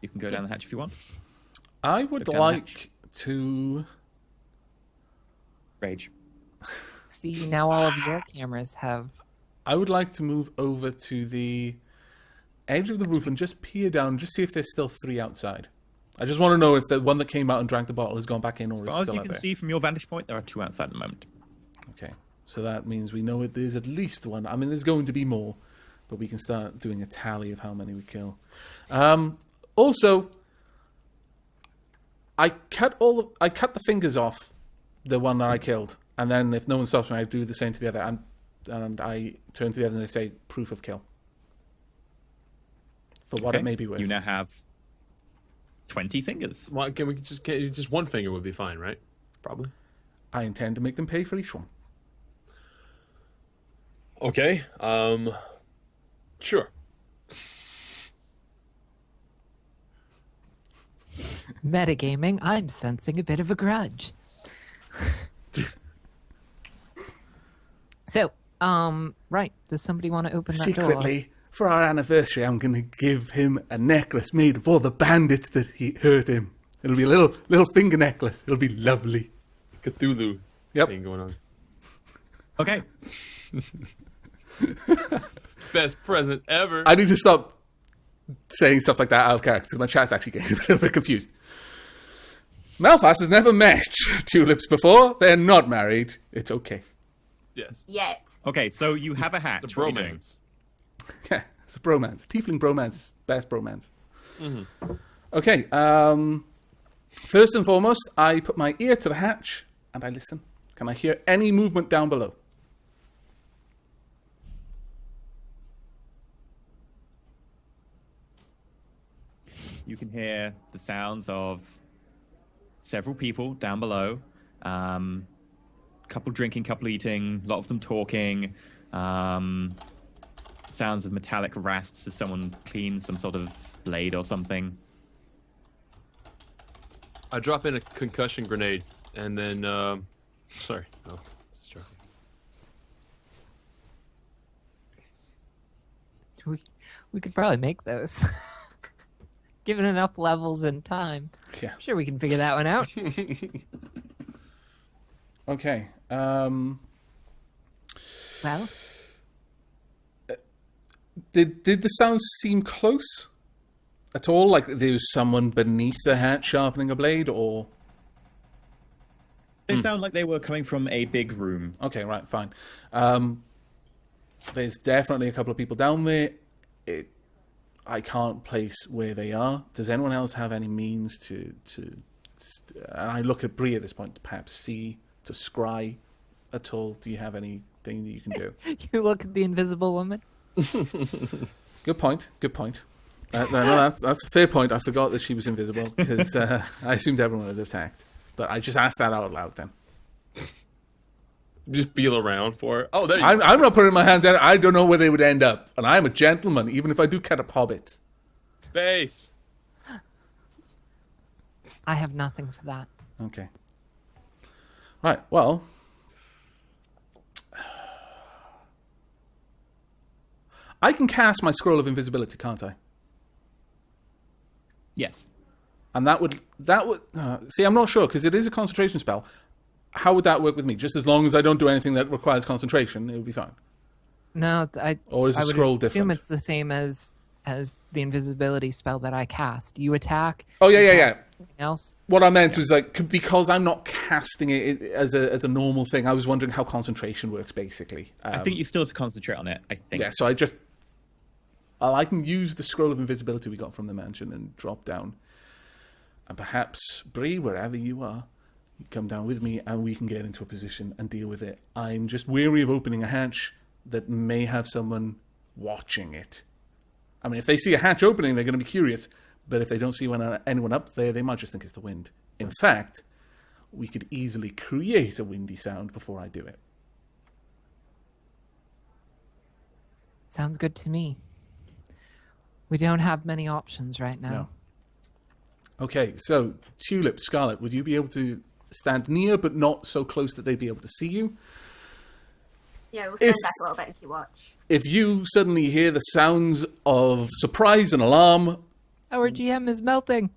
You can go down the hatch if you want. I would like to... Rage. See, now all of your cameras have... I would like to move over to the edge of the roof and just peer down, just see if there's still 3 outside. I just want to know if the one that came out and drank the bottle has gone back in or is still out there. As you can see from your vantage point, there are 2 outside at the moment. Okay, so that means we know there's at least 1. I mean, there's going to be more, but we can start doing a tally of how many we kill. Also, I cut the fingers off the one that I killed, and then if no one stops me, I do the same to the other, and I turn to the other and I say, proof of kill. For what it may be worth. You now have 20 fingers. Why can we just one finger would be fine, right? Probably. I intend to make them pay for each one. Okay. Sure. Metagaming, I'm sensing a bit of a grudge. So, right, does somebody want to open that door? Secretly, for our anniversary, I'm going to give him a necklace made of all the bandits that he hurt him. It'll be a little finger necklace. It'll be lovely. Cthulhu thing going on. Okay. Best present ever. I need to stop saying stuff like that out of character because my chat's actually getting a little bit confused. Malphas has never met Tulips before. They're not married. It's okay. Yes. Yet. Okay, so you have a hatch. It's a bromance. Yeah, it's a bromance. Tiefling bromance. Best bromance. Mm-hmm. Okay, first and foremost, I put my ear to the hatch and I listen. Can I hear any movement down below? You can hear the sounds of several people down below. Couple drinking, couple eating, a lot of them talking. Sounds of metallic rasps as someone cleans some sort of blade or something. I drop in a concussion grenade and then sorry, no, it's joking. We could probably make those. Given enough levels and time. Yeah. I'm sure we can figure that one out. Okay. Well, Did the sounds seem close at all? Like there was someone beneath the hatch sharpening a blade, or? They sound like they were coming from a big room. Okay, right, fine. There's definitely a couple of people down there. I can't place where they are. Does anyone else have any means to and I look at Bree at this point, to perhaps see, to scry at all? Do you have anything that you can do? You look at the invisible woman. Good point. No, that's a fair point. I forgot that she was invisible because I assumed everyone had attacked. But I just asked that out loud then. Just feel around for it. Oh, there you go. I'm not putting my hands down. I don't know where they would end up. And I'm a gentleman, even if I do cut up hobbits. Face. I have nothing for that. Okay. Right, well. I can cast my Scroll of Invisibility, can't I? Yes. And that would see, I'm not sure, because it is a concentration spell. How would that work with me? Just as long as I don't do anything that requires concentration, it would be fine. No, or is the scroll different? I assume it's the same as the invisibility spell that I cast. You attack. Oh yeah. Else. What I meant was because I'm not casting it as a normal thing. I was wondering how concentration works, basically. I think you still have to concentrate on it. I think. Yeah. So I can use the Scroll of Invisibility we got from the mansion and drop down, and perhaps Bree, wherever you are, you come down with me and we can get into a position and deal with it. I'm just weary of opening a hatch that may have someone watching it. I mean, if they see a hatch opening, they're going to be curious. But if they don't see anyone up there, they might just think it's the wind. In fact, we could easily create a windy sound before I do it. Sounds good to me. We don't have many options right now. No. Okay, so Tulip, Scarlet, would you be able to stand near but not so close that they'd be able to see you? Yeah, we'll stand back a little bit and keep watch. If you suddenly hear the sounds of surprise and alarm, Our GM is melting.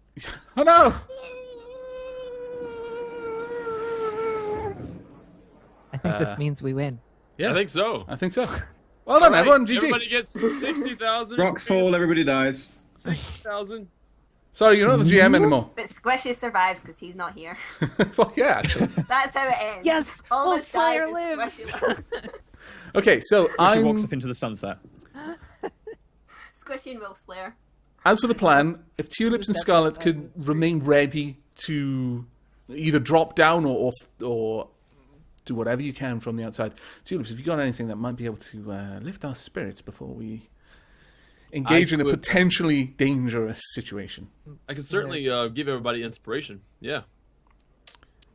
Oh no! I think this means we win. Yeah, I think so. I think so. Well done, All right, everyone. GG. Everybody gets 60,000. Rocks fall, everybody dies. 60,000. Sorry, you're not the GM anymore. But Squishy survives because he's not here. Well, yeah, actually. That's how it ends. Yes! Almost Wolf died, Slayer but lives! Squishy lives. Okay, so She walks off into the sunset. Squishy and Wolf Slayer. as for the plan, if Tulips and Scarlet could remain ready to either drop down or do whatever you can from the outside. Tulips, have you got anything that might be able to lift our spirits before we engage in a potentially dangerous situation? I can certainly give everybody inspiration. Yeah.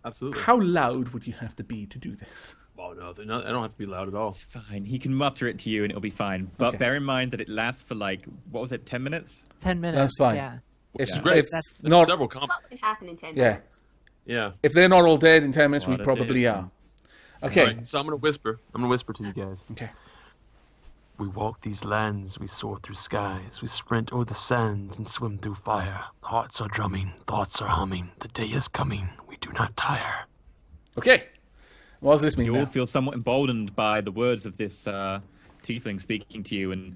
Absolutely. How loud would you have to be to do this? Oh, no, I don't have to be loud at all. It's fine. He can mutter it to you and it'll be fine. But Okay. bear in mind that it lasts for like, what was it, 10 minutes? 10 minutes. That's fine. Yeah. If, Yeah. Great. if That's not, Several What can happen in 10 Yeah. minutes? Yeah. if they're not all dead in 10 minutes, we What a probably are. difference. Okay. Right, so I'm going to whisper. I'm going to whisper to you guys. Okay. We walk these lands, we soar through skies, we sprint o'er the sands and swim through fire. Hearts are drumming, thoughts are humming, the day is coming, we do not tire. Okay. What does this mean You now? all feel somewhat emboldened by the words of this tiefling speaking to you, and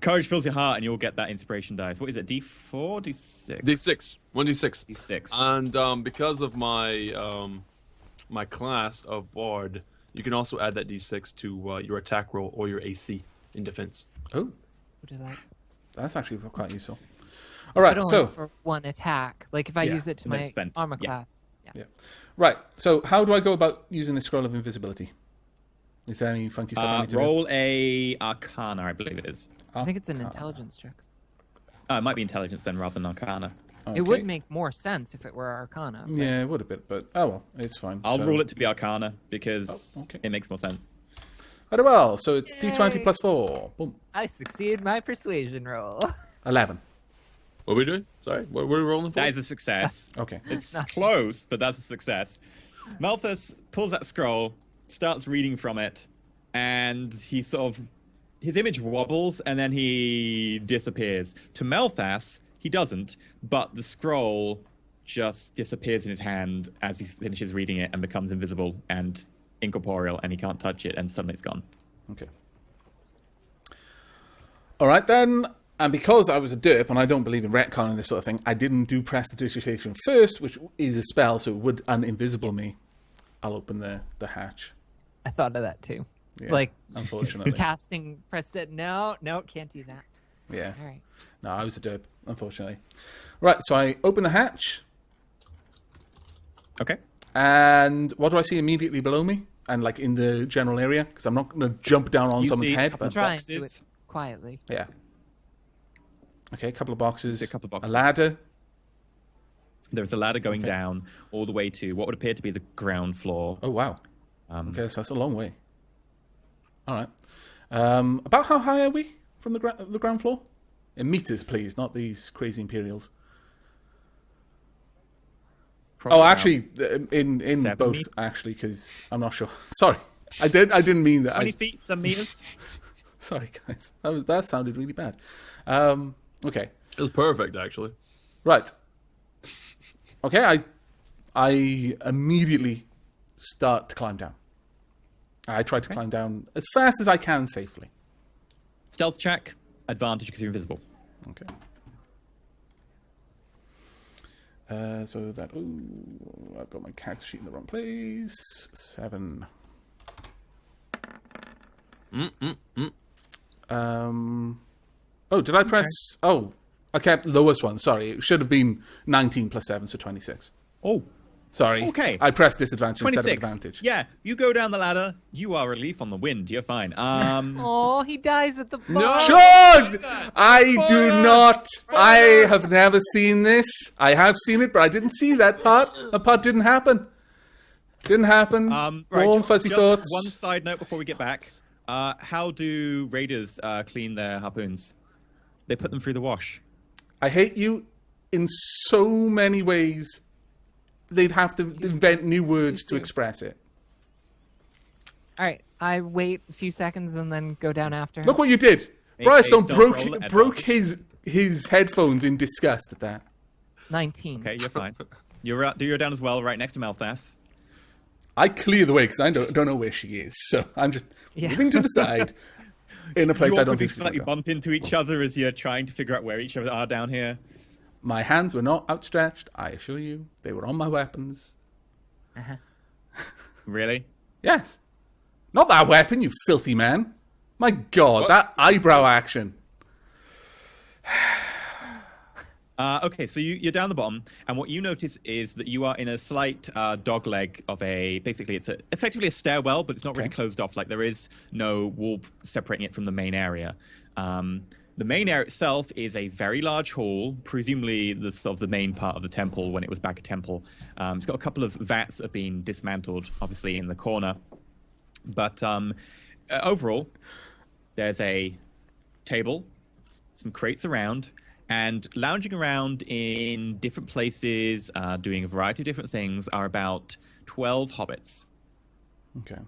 courage fills your heart, and you'll get that inspiration dice. What is it, D4, D6? D6. 1d6. D6. And because of my my class of Bard, you can also add that d6 to your attack roll or your AC in defense. Oh, What is that? that's actually quite useful. All right, But only so for one attack. Like if I Yeah, use it to and then my spent. armor Yeah. class. Yeah. yeah, right. So how do I go about using the scroll of invisibility? Is there any funky stuff I need to Roll a Arcana, I believe it is. do? I think it's an intelligence check. It might be intelligence then rather than Arcana. It would Okay. make more sense if it were Arcana. but- Yeah, it would a bit, but oh well, it's fine. I'll So- rule it to be Arcana because Oh, okay. it makes more sense. Very well. So it's D20 Yay. plus 4. Boom. I succeed my persuasion roll. 11. What are we doing? Sorry, what were we rolling for? That is a success. Okay. It's close, but that's a success. Malthus pulls that scroll, starts reading from it, and he his image wobbles and then he disappears. To Malthus, he doesn't, but the scroll just disappears in his hand as he finishes reading it and becomes invisible and incorporeal, and he can't touch it, and suddenly it's gone. Okay. All right then. And because I was a derp and I don't believe in retcon and this sort of thing, I didn't do prestidigitation first, which is a spell, so it would uninvisible me. I'll open the hatch. I thought of that too. Yeah, Like unfortunately. casting Preston. No, can't do that. Yeah. All right. No, I was a derp, unfortunately. Right, so I open the hatch, Okay. and what do I see immediately below me? And like in the general area? Because I'm not going to jump down on You someone's see a head. couple But, Try and do it boxes. quietly. yeah. Okay, a couple of boxes. See a couple of boxes. A ladder. There's a ladder going Okay. down all the way to what would appear to be the ground floor. Oh, wow. Um, Okay, so that's a long way. All right. About how high are we from the ground floor? In meters, please, not these crazy Imperials. probably Oh, about actually, in 7 both, meters? actually, because I'm not sure. Sorry, I didn't mean that. 20 feet, some meters. Sorry, guys, that sounded really bad. Okay, It was perfect, actually. right. Okay, I immediately start to climb down. I try to climb down as fast as I can safely. Stealth check, advantage because you're invisible. Okay. So that... Ooh, I've got my character sheet in the wrong place. 7. Oh, did I press... Oh, I kept the lowest one. Sorry, it should have been 19 plus 7, so 26. Oh, Sorry. Okay. I pressed disadvantage instead of 26. advantage. Yeah, you go down the ladder. You are a leaf on the wind. You're fine. Oh, he dies at the bar. No! Chug! I do not. I have never seen this. I have seen it, but I didn't see that part. That part didn't happen. Didn't happen. Right, Warm, just, fuzzy just thoughts. one side note before we get back. How do raiders clean their harpoons? They put them through the wash. I hate you in so many ways. They'd have to invent new words to express it. All right, I wait a few seconds and then go down after him. Look what you did. Make Bryce a don't stealth roll at broke advantage. his headphones in disgust at that. 19. Okay, you're fine. You're down as well, right next to Malthus. I clear the way because I don't know where she is, so I'm just moving to the side in a place You I don't awkwardly think she's slightly gonna go. bump into each other as you're trying to figure out where each other are down here. My hands were not outstretched. I assure you, they were on my weapons. Really? Yes, not that weapon, you filthy man. My God, What? that eyebrow action. Okay, so you're down the bottom, and what you notice is that you are in a slight dogleg of basically it's effectively a stairwell, but it's not really closed off. Like there is no wall separating it from the main area. The main area itself is a very large hall, presumably the sort of the main part of the temple when it was back a temple. It's got a couple of vats that have been dismantled, obviously in the corner, but overall, there's a table, some crates around. And lounging around in different places, doing a variety of different things, are about 12 hobbits. Okay.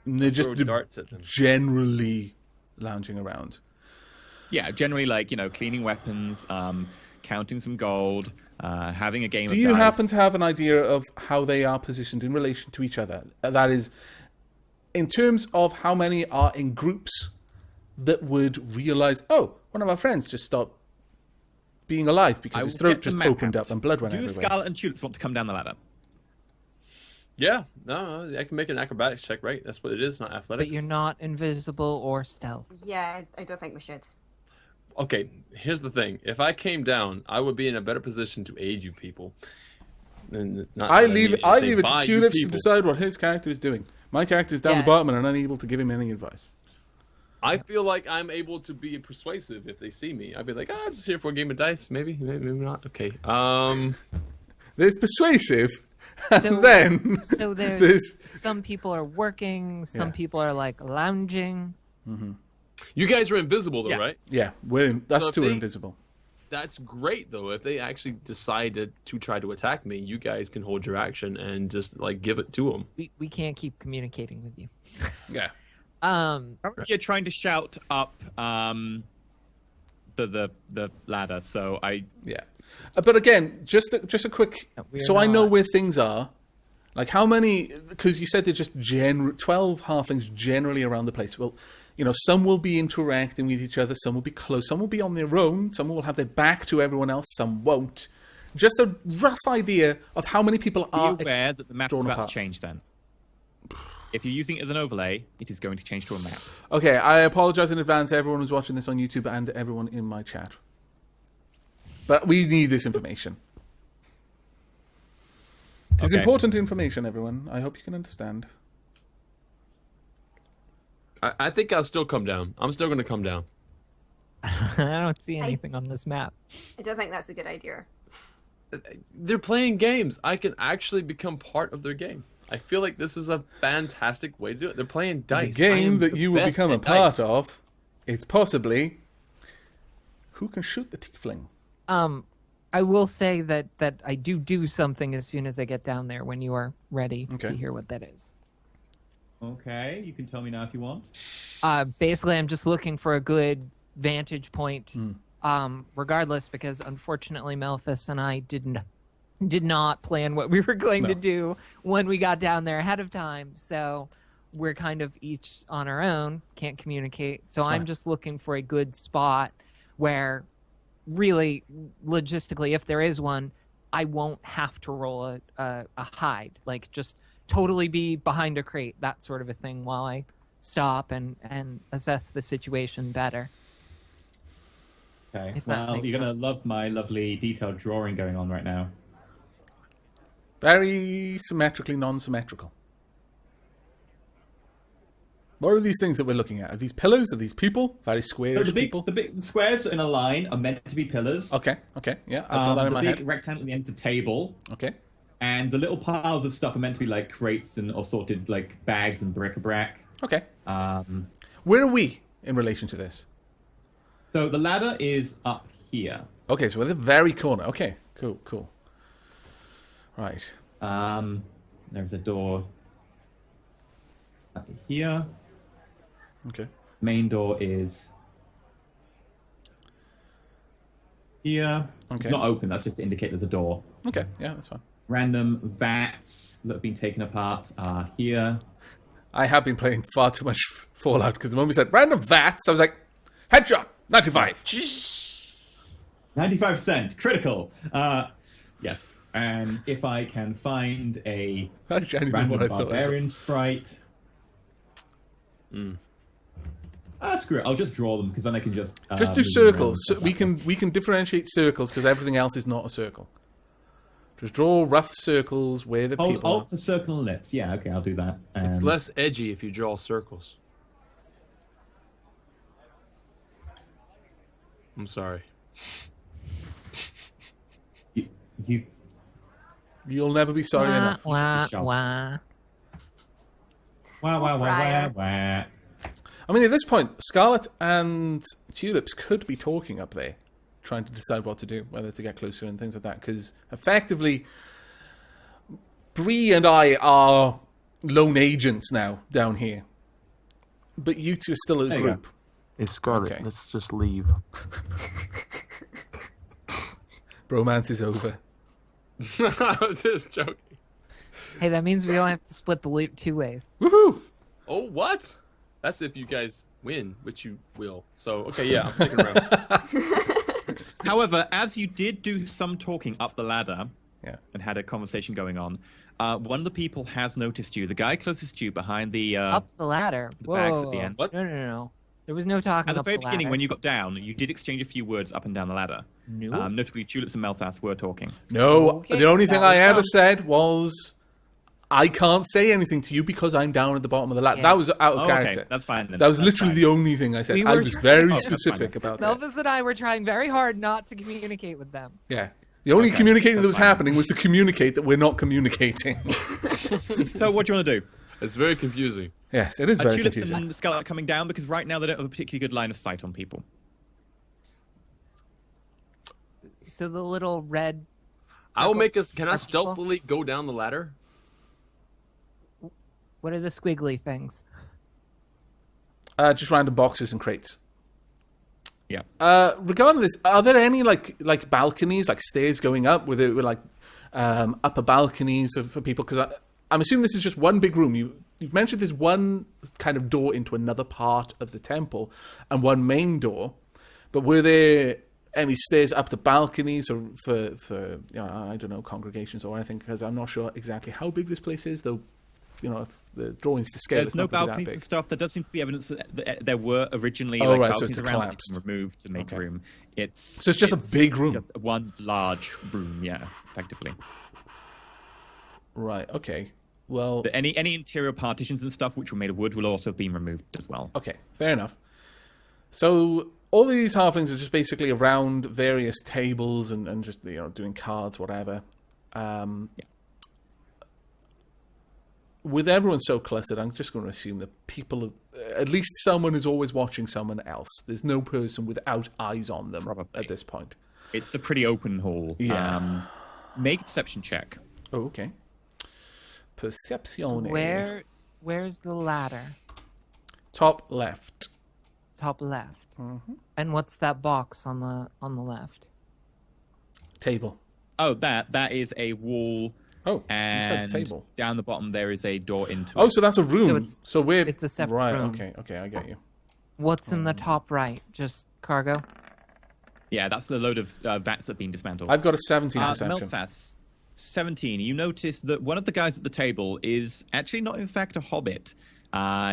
And they're just Throw darts at them. generally lounging around. Yeah, generally cleaning weapons, counting some gold, having a game Do of you dice. happen to have an idea of how they are positioned in relation to each other? That is, in terms of how many are in groups that would realize, oh, one of our friends just stopped being alive because I his will throat get the just map opened out. up and blood went Do everywhere. Scarlet and Tulips want to come down the ladder? Yeah, no, I can make an acrobatics check, right? That's what it is, not athletics. But you're not invisible or stealth. Yeah, I don't think we should. Okay, here's the thing. If I came down, I would be in a better position to aid you people. And not I that leave mean it anything to by you Tulips to people. decide what his character is doing. My character is down the Yeah. bottom and I'm unable to give him any advice. I feel like I'm able to be persuasive if they see me. I'd be like, I'm just here for a game of dice. Maybe not. Okay. There's persuasive, and So- then So there's there's some people are working, some Yeah. people are like lounging. You guys are invisible, though, Yeah. right? yeah, us So if two are they- invisible. That's great, though. If they actually decided to try to attack me, you guys can hold your action and just give it to them. We can't keep communicating with you. Yeah. You're trying to shout up the ladder, so Yeah, but again, just a quick, We are so I know not- where things are. Like how many? Because you said they're just 12 halflings generally around the place. Well, some will be interacting with each other. Some will be close. Some will be on their own. Some will have their back to everyone else. Some won't. Just a rough idea of how many people be are. aware that the map's drawn about apart. to change then. If you're using it as an overlay, it is going to change to a map. Okay, I apologize in advance, everyone who's watching this on YouTube and everyone in my chat. But we need this information. It is Okay. important information, everyone. I hope you can understand. I think I'll still come down. I'm still going to come down. I don't see anything on this map. I don't think that's a good idea. They're playing games. I can actually become part of their game. I feel like this is a fantastic way to do it. They're playing dice. The I game am that the you will best become a at part dice. of is possibly who can shoot the tiefling. I will say that I do something as soon as I get down there when you are ready Okay. to hear what that is. Okay, you can tell me now if you want. Basically, I'm just looking for a good vantage point, Hmm. regardless, because unfortunately, Malthus and I did not plan what we were going to No. do when we got down there ahead of time. So we're kind of each on our own, can't communicate. So Fine. I'm just looking for a good spot where, really, logistically, if there is one, I won't have to roll a hide. Like, just totally be behind a crate, that sort of a thing, while I stop and assess the situation better. Okay, If that well, makes you're going to sense. love my lovely detailed drawing going on right now. Very symmetrically non-symmetrical. What are these things that we're looking at? Are these pillars? Are these people? Very So squarish people? the squares in a line are meant to be pillars. Okay, yeah, I've got that in The my big head. rectangle at the end is a table. Okay, And the little piles of stuff are meant to be like crates and assorted like bags and bric-a-brac. okay. Um, Where are we in relation to this? so the ladder is up here. Okay, so we're at the very corner. Okay, cool. Right. There's a door up here. Okay. Main door is here. Okay. It's not open. That's just to indicate there's a door. Okay, yeah, that's fine. Random vats that have been taken apart are here. I have been playing far too much Fallout because the moment we said random vats, I was like, headshot, 95. 95% critical. Yes. And if I can find a That's genuinely random what I thought. barbarian sprite. Screw it. I'll just draw them because then I can just Do move them around circles. and So stuff we can differentiate circles because everything else is not a circle. Just draw rough circles where the Hold people are. Alt for circle and ellipse. Yeah, okay, I'll do that. It's less edgy if you draw circles. I'm sorry. You You'll never be sorry enough. Wah, Shop. wah. Wah. I mean, at this point, Scarlet and Tulips could be talking up there, trying to decide what to do, whether to get closer and things like that. Because effectively, Bree and I are lone agents now down here, but you two are still a There you group. Hey, Scarlet, Okay. let's just leave. Bromance is over. I was just joking. Hey, that means we only have to split the loot 2 ways. Woohoo! Oh, what? That's if you guys win, which you will. So, okay, yeah, I'm sticking around. However, as you did do some talking up the ladder Yeah. and had a conversation going on, one of the people has noticed you. The guy closest to you behind the Up the ladder. the Whoa. bags at the end. What? No. There was no talking At the up very the beginning, ladder. when you got down, you did exchange a few words up and down the ladder. No. Notably, Tulips and Melthas were talking. No, Okay, the only thing that was I ever dumb. said was, I can't say anything to you because I'm down at the bottom of the ladder. Yeah. That was out of Oh, character. okay, that's fine then. That was That's literally fine. the only thing I said. We I were was trying- very Oh, that's specific about that. Melvis and I were trying very hard not to communicate with them. Yeah. The only Okay, communicating that that's was fine. happening was to communicate that we're not communicating. So, what do you want to do? It's very confusing. Yes, it is Are very Tulips confusing. and Scarlet coming down? Because right now they don't have a particularly good line of sight on people. So the little red. I will make us. Can I Are people- stealthily go down the ladder? What are the squiggly things? Just random boxes and crates. Yeah. Regarding this, are there any like balconies, like stairs going up with like upper balconies for people? Because I'm assuming this is just one big room. You've mentioned there's one kind of door into another part of the temple and one main door, but were there any stairs up to balconies or for I don't know, congregations or anything? Because I'm not sure exactly how big this place is, though. If the drawings to scale, There's it's no not gonna be balconies that and big. stuff. There does seem to be evidence that there were originally Oh, like right, so balconies it's around that collapsed. have been removed to make Okay. room. So it's just a big room. Just one large room, yeah, effectively. Right. Okay. Well. Any interior partitions and stuff which were made of wood will also have been removed as well. Okay, fair enough. So all these halflings are just basically around various tables and just doing cards, whatever. With everyone so clustered, I'm just going to assume that at least someone is always watching someone else. There's no person without eyes on them Probably. at this point. It's a pretty open hall. Yeah. Make a perception check. Oh, okay. Percepzione. Where's the ladder? Top left. Top left. And what's that box on the left? Table. Oh, that is a wall. Oh, you said And table. down the bottom there is a door into Oh, it. so that's a room. So we're it's a separate right. room. Okay, I get you. What's in the top right? Just cargo? Yeah, that's the load of vats that have been dismantled. I've got a 17 perception. Melthas, 17. You notice that one of the guys at the table is actually not, in fact, a hobbit.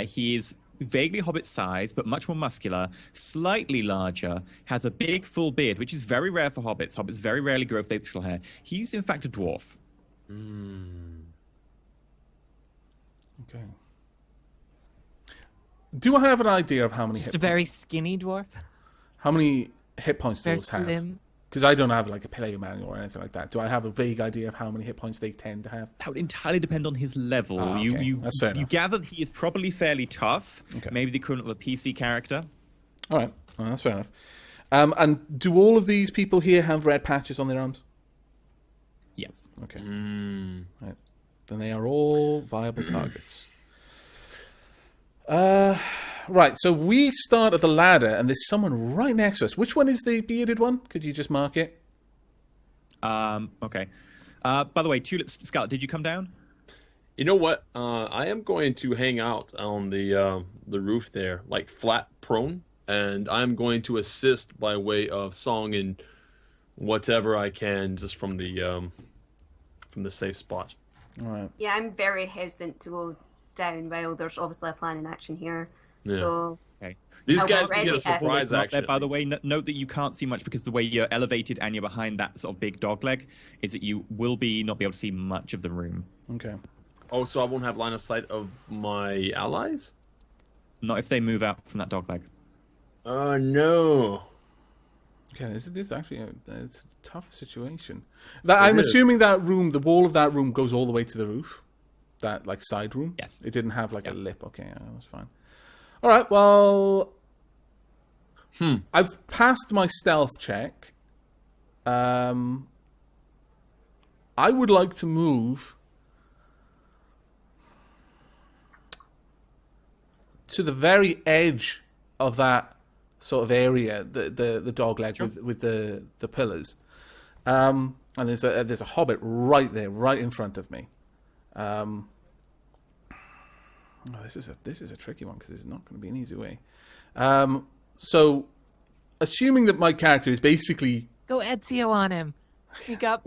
He is vaguely hobbit size, but much more muscular, slightly larger, has a big full beard, which is very rare for hobbits. Hobbits very rarely grow facial hair. He's, in fact, a dwarf. Okay. Do I have an idea of how many Just hit a very skinny dwarf? how many hit points do Very those have? slim. Because I don't have like a player manual or anything like that. Do I have a vague idea of how many hit points they tend to have? That would entirely depend on his level. Ah, okay. You That's fair you enough. gather that he is probably fairly tough, Okay. maybe the equivalent of a PC character. All right, well, that's fair enough. And do all of these people here have red patches on their arms? Yes. Okay. Right. Then they are all viable targets. Right, so we start at the ladder, and there's someone right next to us. Which one is the bearded one? Could you just mark it? Okay. By the way, Tulip Scarlet, did you come down? You know what? I am going to hang out on the roof there, like flat prone, and I'm going to assist by way of song and whatever I can, just from the safe spot. All right. Yeah, I'm very hesitant to go down while there's obviously a plan in action here. Yeah. So Okay. These I'll guys already can get a have- surprise Not action. there, by the way, note that you can't see much because the way you're elevated and you're behind that sort of big dog leg is that you will not be able to see much of the room. Okay. Oh, so I won't have line of sight of my allies? Not if they move out from that dog leg. Oh, no. Okay, this is actually it's a tough situation. I'm is. assuming that room, the wall of that room goes all the way to the roof. That, like, side room? Yes. It didn't have, like, Yeah. a lip. Okay, yeah, that's fine. All right, well... I've passed my stealth check. I would like to move to the very edge of that sort of area, the dog leg with the pillars. And there's a hobbit right there, right in front of me. This is a tricky one because it's not going to be an easy way. So, assuming that my character is basically, Go Ezio on him. Sneak up.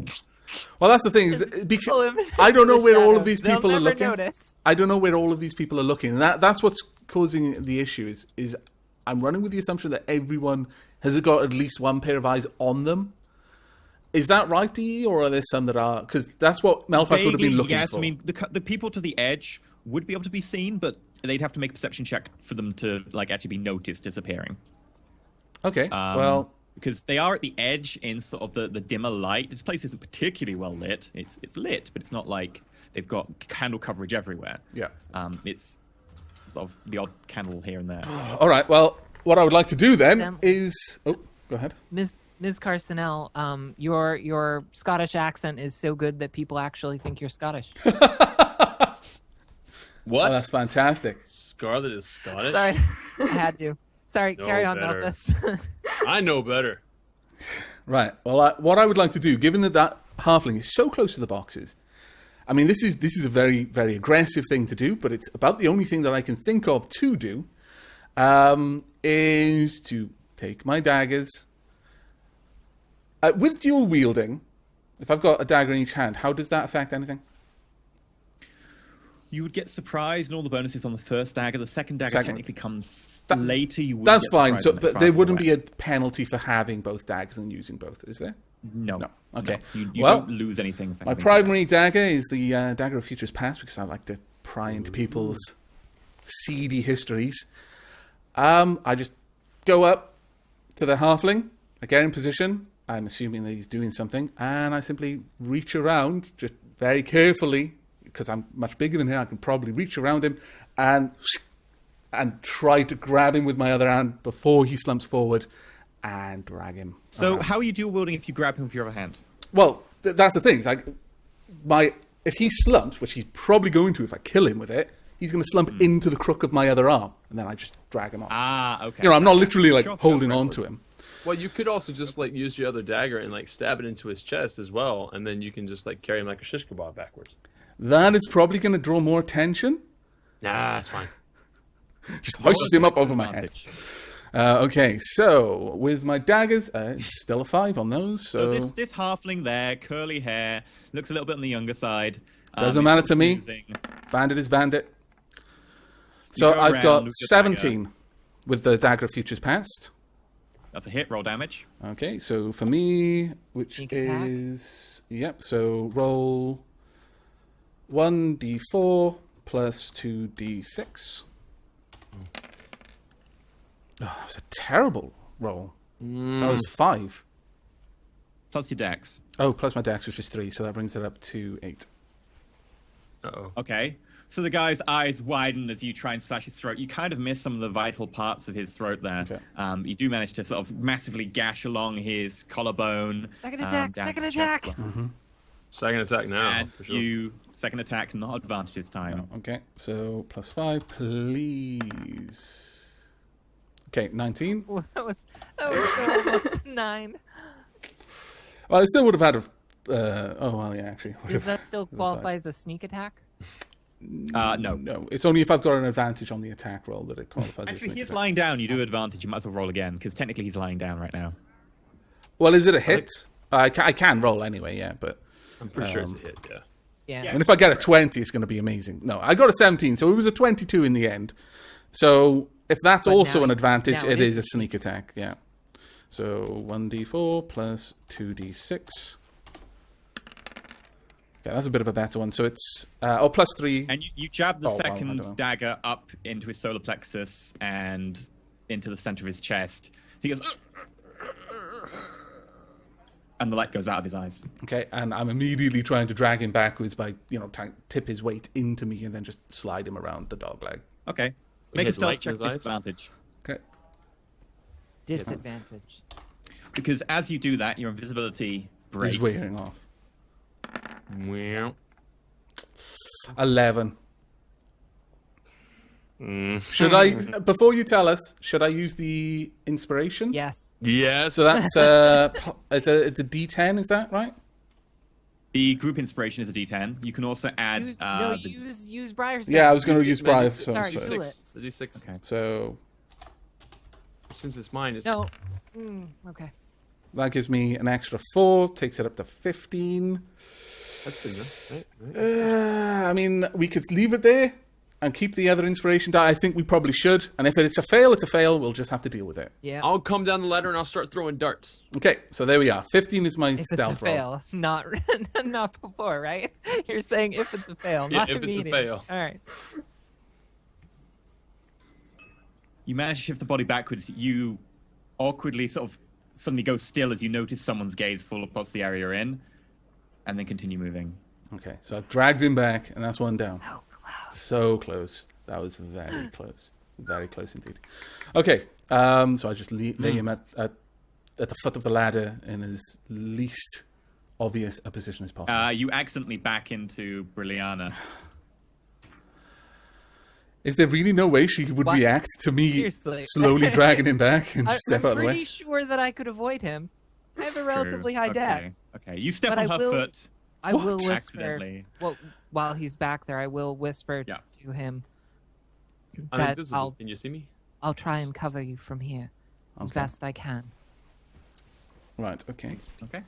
well, that's the thing is Pull because him I don't know into where the all of shadows. these They'll people are never looking. notice. I don't know where all of these people are looking. And that's what's causing the issue. Is I'm running with the assumption that everyone has got at least one pair of eyes on them. Is that right, DE, or are there some that are? Because that's what Malphite would have been looking yes. for. I mean, the people to the edge would be able to be seen, but they'd have to make a perception check for them to actually be noticed disappearing. Okay, well... Because they are at the edge in sort of the dimmer light. This place isn't particularly well lit. It's lit, but it's not like they've got candle coverage everywhere. Yeah. It's sort of the odd candle here and there. All right, well, what I would like to do then Them. is... Oh, go ahead. Ms. Carsonell, your Scottish accent is so good that people actually think you're Scottish. What? Oh, that's fantastic. Scarlet is Scottish? Sorry, I had to. Sorry, No carry on, better. Malthus. I know better. Right. Well, what I would like to do, given that halfling is so close to the boxes, I mean, this is a very, very aggressive thing to do, but it's about the only thing that I can think of to do, is to take my daggers. With dual wielding, if I've got a dagger in each hand, how does that affect anything? You would get surprised and all the bonuses on the first dagger. The second dagger Second. technically comes later. You would That's get fine. surprised So, when it's but there farther wouldn't away. be a penalty for having both daggers and using both, is there? No. No. Okay. No. You Well, don't lose anything. For My having primary dagger is the dagger of Futures Past because I like to pry into people's seedy histories. I just go up to the halfling. I get in position. I'm assuming that he's doing something, and I simply reach around, just very carefully, because I'm much bigger than him. I can probably reach around him and try to grab him with my other hand before he slumps forward and drag him. So around. how are you dual wielding if you grab him with your other hand? Well, that's the thing. It's like if he slumps, which he's probably going to if I kill him with it, he's going to slump into the crook of my other arm, and then I just drag him off. Ah, okay. You know, I'm not literally like Sure, holding go for it. on to him. Well, you could also just like use your other dagger and like stab it into his chest as well, and then you can just like carry him like a shish kebab backwards. That is probably going to draw more attention. Nah, that's fine. Just hoist him up over my head. Advantage. Okay, so with my daggers, still a 5 on those. So So, this halfling there, curly hair, looks a little bit on the younger side. Doesn't is matter sort to of me. snoozing. Bandit is Bandit. So go I've around got with your 17 with the dagger of Futures Past. That's a hit. Roll damage. Okay, so for me, which Sneak attack. is... Yep, so roll 1d4 plus 2d6. Oh, that was a terrible roll. That was 5. Plus your dex. Oh, plus my dex, which is 3, so that brings it up to 8. Uh-oh. Okay. So the guy's eyes widen as you try and slash his throat. You kind of miss some of the vital parts of his throat there. Okay. You do manage to sort of massively gash along his collarbone. Second attack, down second his chest attack. as well. Second attack now. And for sure. you second attack, not advantage this time. Okay, so plus 5, please. Okay, 19. Well, that was still almost 9. Well, I still would have had a... oh, well, yeah, actually. Does that still qualify as a sneak attack? No. No, it's only if I've got an advantage on the attack roll that it qualifies as Actually, sneak he's attack. lying down. You do advantage. You might as well roll again, because technically he's lying down right now. Well, is it a hit? I can roll anyway, yeah, but... I'm pretty sure it's a hit, yeah. Yeah. And if I get a 20, it's going to be amazing. No, I got a 17, so it was a 22 in the end. So if that's But also now an it- advantage, now it it is is a sneak attack, yeah. So 1d4 plus 2d6. Okay, that's a bit of a better one. So it's... plus 3. And you jab the Oh, well, I second don't know. dagger up into his solar plexus and into the center of his chest. He goes... And the light goes out of his eyes. Okay, and I'm immediately trying to drag him backwards by, tip his weight into me and then just slide him around the dog leg. Okay. Make a has stealth light in check his with eyes? disadvantage. Okay. Disadvantage. Because as you do that, your invisibility breaks. He's wearing off. Well, 11. Should I, before you tell us, should I use the inspiration? Yes. yes. So that's it's a D10, is that right? The group inspiration is a D10. You can also add... Use Briar's. Yeah, I was going to use Briar Magic- Stones Sorry, first. Cool it. It's the D6. Okay. So Since it's mine, it's... No. Okay. that gives me an extra 4, takes it up to 15. That's good enough, right? I mean, we could leave it there and keep the other inspiration die. I think we probably should. And if it's a fail, it's a fail. We'll just have to deal with it. Yeah. I'll come down the ladder and I'll start throwing darts. Okay, so there we are. 15 is my If it's a stealth roll. fail, not not before, right? You're saying if it's a fail, Yeah, not if it's a immediate. fail. All right. You manage to shift the body backwards. You awkwardly sort of suddenly go still as you notice someone's gaze fall across the area you're in, and then continue moving. Okay, so I've dragged him back, and that's one down. So close. So close. That was very close. Very close indeed. Okay, so I just lay him at the foot of the ladder in as least obvious a position as possible. You accidentally back into Brilliana. Is there really no way she would What? react to me Seriously. slowly dragging him back and I'm just step out of the way? pretty sure that I could avoid him. I have a relatively high okay. dex. Okay, you step But on I her will- foot. I will What? whisper. Accidentally. Well, while he's back there, I will whisper Yeah. to him I'm that invisible. Can you see me? I'll try and cover you from here as Okay. best I can. Right, okay. Okay.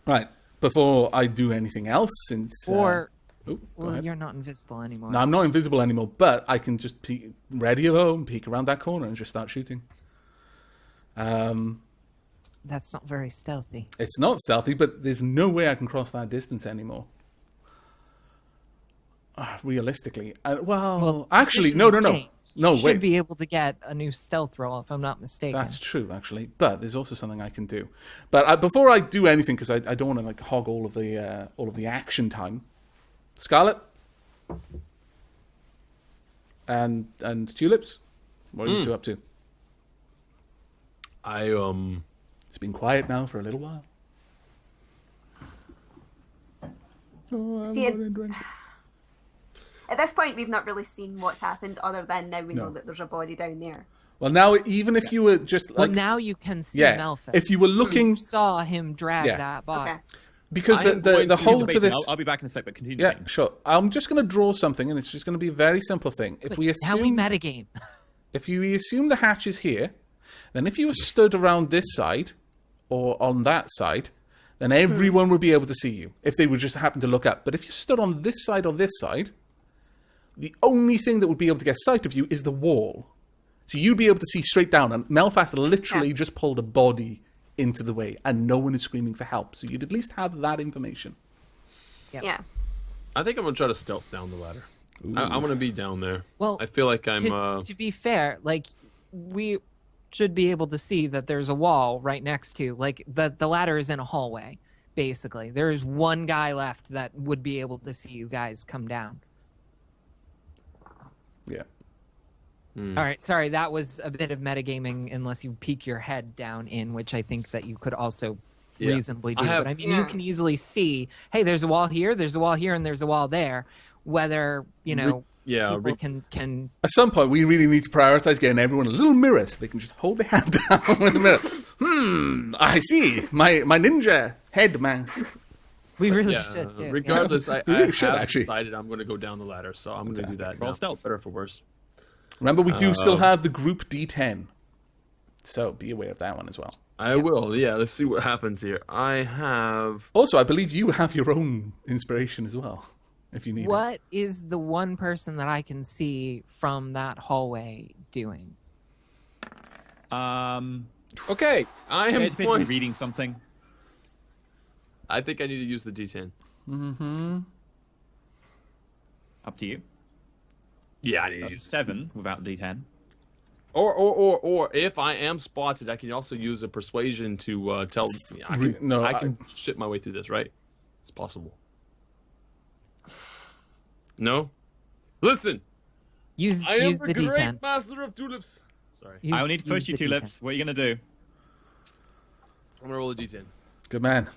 Right, before I do anything else, since... Or, oh, go well, ahead. you're not invisible anymore. No, I'm not invisible anymore, but I can just peek, ready low and peek around that corner and just start shooting. That's not very stealthy. It's not stealthy, but there's no way I can cross that distance anymore. Realistically. Well, actually, no. Jane, No, you should wait. be able to get a new stealth roll if I'm not mistaken. That's true, actually. But there's also something I can do. But before I do anything, because I don't want to hog all of the action time. Scarlet and Tulips, what are you two up to? It's been quiet now for a little while. Oh, See, I'm gonna drink. At this point, we've not really seen what's happened, other than now we No. know that there's a body down there. Well, now even if you were just Well, like, now you can see yeah, Malphite. if you were looking, You saw him drag Yeah. that bot. Okay. because I am the going to hole to Debating. this. I'll be back in a sec, but continue. Yeah, debating. sure. I'm just going to draw something, and it's just going to be a very simple thing. If we Now we assume, metagame. if you assume the hatch is here, then if you were stood around this side or on that side, then everyone would be able to see you if they would just happen to look up. But if you stood on this side or this side, the only thing that would be able to get sight of you is the wall. So you'd be able to see straight down, and Melfast literally just pulled a body into the way, and no one is screaming for help. So you'd at least have that information. Yep. Yeah. I think I'm gonna try to stealth down the ladder. I want to be down there. Well, I feel like I'm. to be fair, like we should be able to see that there's a wall right next to, like the ladder is in a hallway. Basically, there is one guy left that would be able to see you guys come down. Yeah. All right, sorry, that was a bit of metagaming unless you peek your head down in, which I think that you could also Yeah. reasonably do. I have- But I mean, you can easily see, hey, there's a wall here, and there's a wall there. Whether, Yeah, people can. At some point, we really need to prioritize getting everyone a little mirror so they can just hold their hand down with a mirror. I see. My ninja head mask. We really yeah. should too. Regardless, I really have should, actually. decided I'm going to go down the ladder, so I'm going to do that. Roll Now. stealth. Better for worse. Remember, we do still have the group D10. So be aware of that one as well. I will. Yeah, let's see what happens here. I have. Also, I believe you have your own inspiration as well, if you need it. What is the one person that I can see from that hallway doing? Okay, I am It's going. reading something. I think I need to use the D10. Up to you. Yeah, I need to That's use. 7 without D10. Or if I am spotted, I can also use a persuasion to tell. I can shit my way through this, right? It's possible. No, listen. Use I am use the the great D10. master of tulips. Sorry, Use- I will need to use push you, the Tulips. What are you going to do? I'm gonna roll a D10. Good man.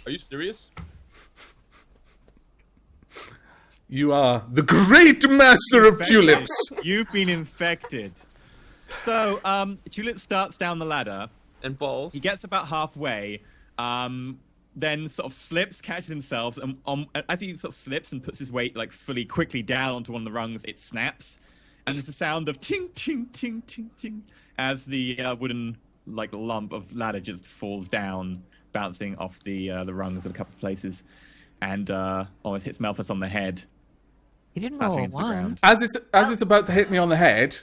Are you serious? You are the great master of tulips. You've been infected. So, Tulip starts down the ladder. And falls. He gets about halfway, then sort of slips, catches himself, and as he sort of slips and puts his weight like fully quickly down onto one of the rungs, it snaps, and there's a sound of ting ting ting ting ting as the wooden like lump of ladder just falls down, bouncing off the rungs in a couple of places, and almost hits Malthus on the head. He didn't roll a Crashing into the 1. ground. As it's about to hit me on the head,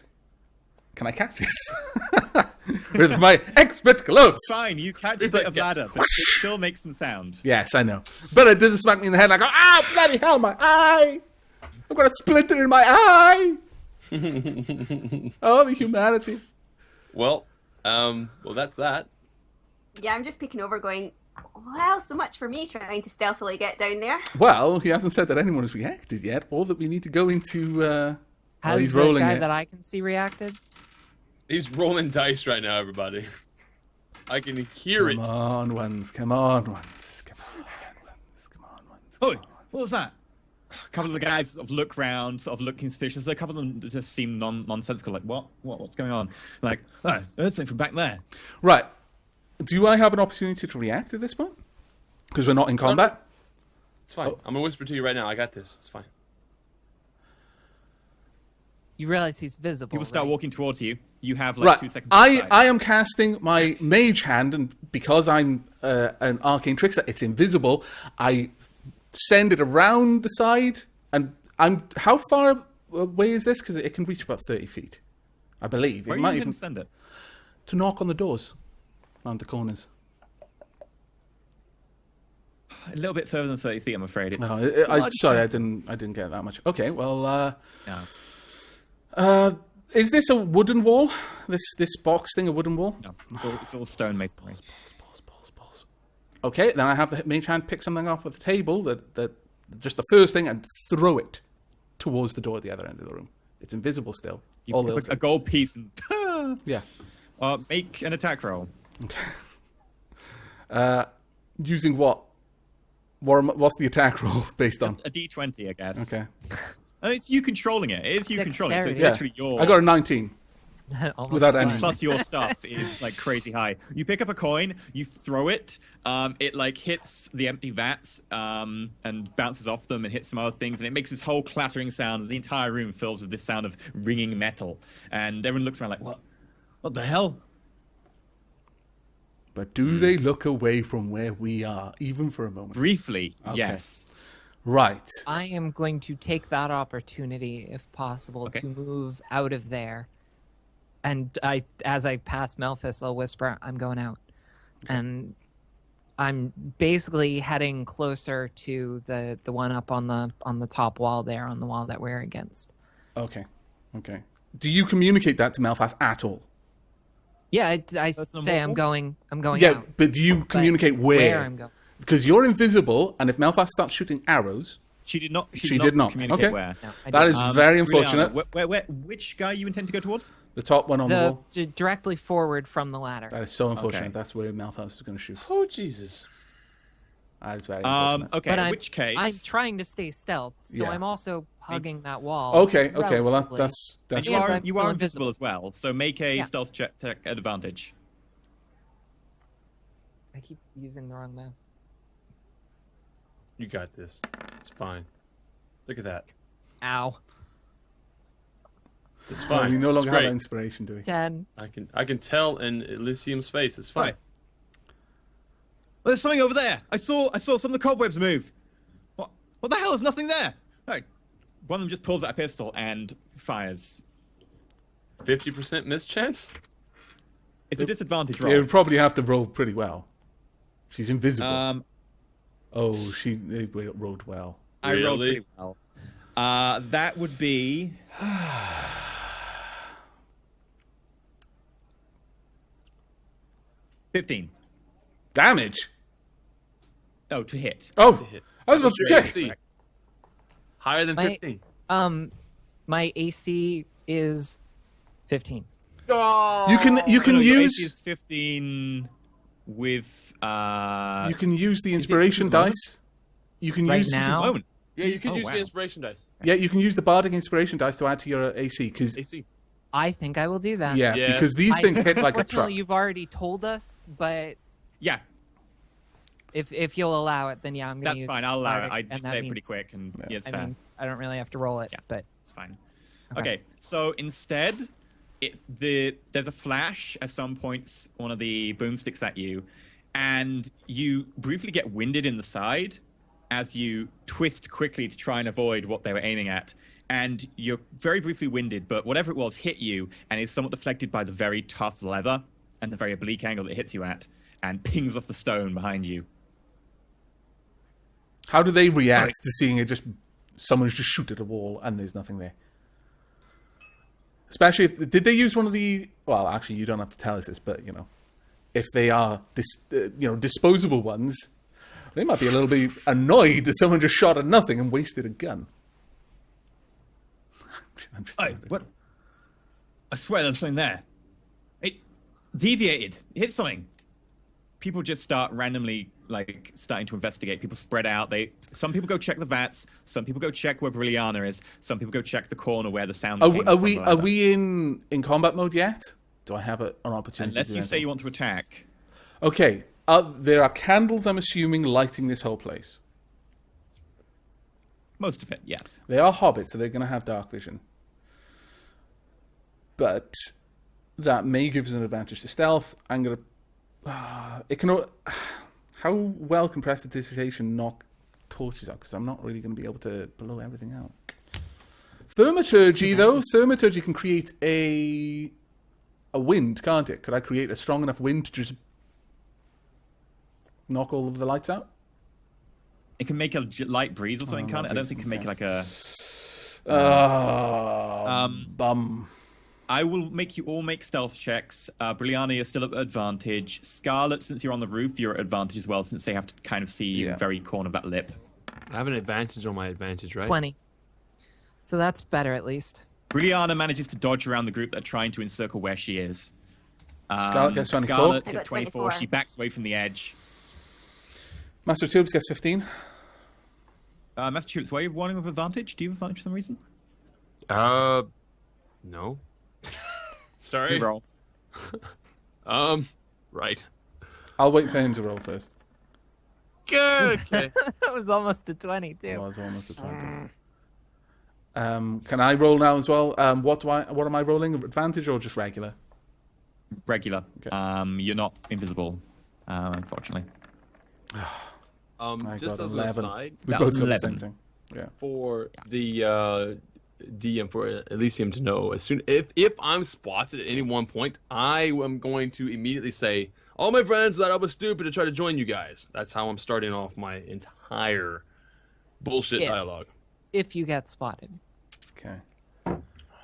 can I catch it? With my expert gloves. Fine, you catch a bit of ladder, but it still makes some sound. Yes, I know. But it doesn't smack me in the head and I go, ah, bloody hell, my eye! I've got a splinter in my eye! Oh, the humanity. Well, that's that. Yeah, I'm just peeking over going, well, so much for me trying to stealthily get down there. Well, he hasn't said that anyone has reacted yet, or that we need to go into... Has he's the rolling guy it. that I can see reacted? He's rolling dice right now, everybody. I can hear Come it. on, ones. Come on, ones. Come on, ones. Come on, ones. Oh, what was that? A couple of the guys sort of look round, sort of looking suspicious. A couple of them just seem nonsensical, like, what's going on? Like, oh, there's something from back there. Right. Do I have an opportunity to react at this point? Because we're not in combat? It's fine. I'm gonna whisper to you right now. I got this. It's fine. You realize he's visible. People start right? walking towards you. You have like Right. 2 seconds. to decide. I am casting my mage hand, and because I'm an arcane trickster, it's invisible. I send it around the side, and how far away is this? Because it can reach about 30 feet, I believe. Where It are you might going even to send it? to knock on the doors, around the corners. A little bit further than 30 feet, I'm afraid. It's No, large sorry, tent. I didn't get that much. Okay, well, No, is this a wooden wall? This box thing a wooden wall? no. It's all stone masonry. Balls. Okay, then I have the mage hand pick something off of the table that just the first thing and throw it towards the door at the other end of the room. It's invisible still. You All pick those a gold piece and yeah. make an attack roll. Using what? What's the attack roll based on? Just a d20, I guess. Okay. And it's you controlling it. It is you controlling it, so it's Dexterity. literally your... I got a 19. Almost Without fine. any- Plus your stuff is like crazy high. You pick up a coin, you throw it, it like hits the empty vats and bounces off them and hits some other things, and it makes this whole clattering sound. The entire room fills with this sound of ringing metal, and everyone looks around like, what the hell? But do they look away from where we are, even for a moment? Briefly, Okay. yes. Right. I am going to take that opportunity, if possible, Okay. to move out of there. And as I pass Melphis, I'll whisper, "I'm going out," and I'm basically heading closer to the one up on the top wall there, on the wall that we're against. Okay. Do you communicate that to Malphas at all? Yeah, I That's not say I'm mobile? going Yeah, out. but do you but communicate where? I'm going? Because you're invisible, and if Malphas starts shooting arrows, She did not. She did not. communicate Okay. where. No, I that don't. is very unfortunate. Juliana, which guy you intend to go towards? The top one on the wall. Directly forward from the ladder. That is so unfortunate. Okay. That's where Malphas is going to shoot. Oh Jesus! That's very unfortunate. Okay, But in I'm, which case... I'm trying to stay stealth, so Yeah. I'm also hugging that wall. Okay. Well, relatively. that's And you And are I'm you still are invisible. invisible as well, so make a Yeah. stealth check advantage. I keep using the wrong mouse. You got this. It's fine. Look at that. Ow. It's Well, fine. we no It's longer have great. that inspiration, do we? 10. I can tell in Elysium's face. It's fine. Right. There's something over there. I saw some of the cobwebs move. What the hell? There's nothing there. Right. One of them just pulls out a pistol and fires. 50% miss chance? It's a disadvantage You roll. would probably have to roll pretty well. She's invisible. Oh, she rolled well. I rolled Really? pretty well. That would be 15. Damage. Oh, to hit. Oh, hit. I was about What's to your say. AC? Higher than My- 15. My AC is 15. You can No, your AC use is 15 with you can use the inspiration at the moment? dice. You can Right use now? moment. Yeah, you can Oh, use wow. the inspiration dice. Yeah, you can use the bardic inspiration dice to add to your AC because AC. I think I will do that. yeah, Yeah. because these I- things hit like a truck. Unfortunately, you've already told us, but Yeah, if you'll allow it, then yeah, I'm going to that's use fine. I'll allow it. Bardic, I and did that say it pretty means- quick, and yeah, it's I fair. mean, I don't really have to roll it, Yeah. but It's fine. Okay. Okay, so instead, there's a flash at some points, one of the boomsticks at you, and you briefly get winded in the side as you twist quickly to try and avoid what they were aiming at. And you're very briefly winded, but whatever it was hit you and is somewhat deflected by the very tough leather and the very oblique angle that it hits you at and pings off the stone behind you. How do they react to seeing it just someone's just shoot at a wall and there's nothing there? Especially if did they use one of the well, actually you don't have to tell us this, but you know, if they are disposable ones, they might be a little bit annoyed that someone just shot at nothing and wasted a gun. I'm just Hey, what? I swear there's something there. It deviated. It hit something. People just start randomly starting to investigate. People spread out. Some people go check the vats. Some people go check where Brilliana is. Some people go check the corner where the sound came Are from we the are ladder. we in combat mode yet? Do I have an opportunity? Unless to do you say anything? you want to attack. Okay, there are candles, I'm assuming, lighting this whole place. Most of it, yes. They are hobbits, so they're going to have dark vision. But that may give us an advantage to stealth. I'm going to... it can... How well can prestidigitation knock torches out? Because I'm not really going to be able to blow everything out. Thaumaturgy, though. Thaumaturgy can create a wind, can't it? Could I create a strong enough wind to just knock all of the lights out? It can make a light breeze or something, can't it? I don't think it can make like a... Bum. I will make you all make stealth checks. Brilliana, you're still at advantage. Scarlet, since you're on the roof, you're at advantage as well, since they have to kind of see you in the very corner of that lip. I have an advantage on my advantage, right? 20. So that's better at least. Brilliana manages to dodge around the group that are trying to encircle where she is. Scarlet gets 24. Scarlet I gets got 24. 24. She backs away from the edge. Master Tubes gets 15. Massachusetts, why are you wanting with advantage? Do you have advantage for some reason? No. Sorry. Roll. Right. I'll wait for him to roll first. Good. Okay. That was almost a 20 It too. was almost a 20. Can I roll now as well? What am I rolling? Advantage or just regular? Regular. Okay. You're not invisible, unfortunately. My Just God, as 11. an aside, We That both was got the 11. same thing. Yeah. for the DM for Elysium to know, as soon if I'm spotted at any one point, I am going to immediately say, "All my friends that I was stupid to try to join you guys." That's how I'm starting off my entire bullshit If. dialogue. If you get spotted. Okay.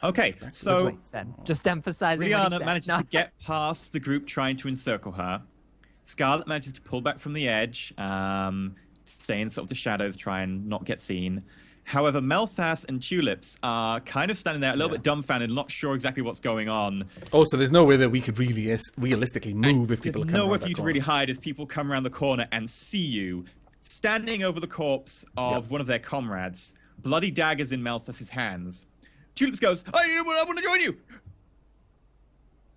Okay, That's so what you said. Just emphasizing what he Brianna said. manages No. to get past the group trying to encircle her. Scarlet manages to pull back from the edge, stay in sort of the shadows, try and not get seen. However, Melthas and Tulips are kind of standing there a little bit dumbfounded, not sure exactly what's going on. Also, there's no way that we could really realistically move if people are There's coming nowhere around for that you to corner. really hide as people come around the corner and see you standing over the corpse of one of their comrades, bloody daggers in Malthus's hands. Tulips goes, I want to join you.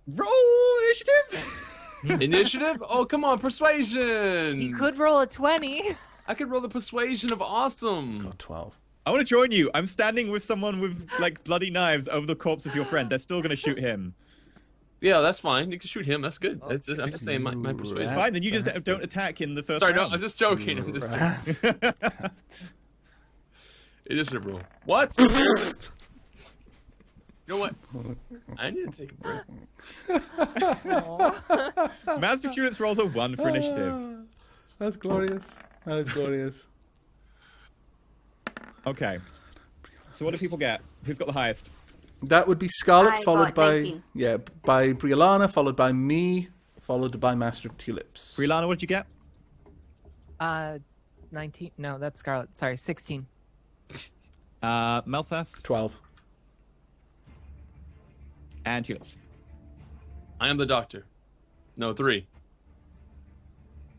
Roll initiative. Initiative? Oh, come on, persuasion. You could roll a 20. I could roll the persuasion of awesome. Got 12. I want to join you. I'm standing with someone with like bloody knives over the corpse of your friend. They're still going to shoot him. Yeah, that's fine. You can shoot him. That's good. I'm just saying my persuasion. Fine, then you just don't attack in the first Sorry, round. no, I'm just joking. I'm just joking. Initiative roll. What? You know what? I need to take a break. Master Students rolls a 1 for initiative. That's glorious. That is glorious. Okay. So what do people get? Who's got the highest? That would be Scarlet, I followed got by 19. by Briolana, followed by me, followed by Master of Tulips. Briolana, what did you get? 19. No, that's Scarlet. Sorry, 16. Malthus 12. and Tulips. I am the doctor. No, 3.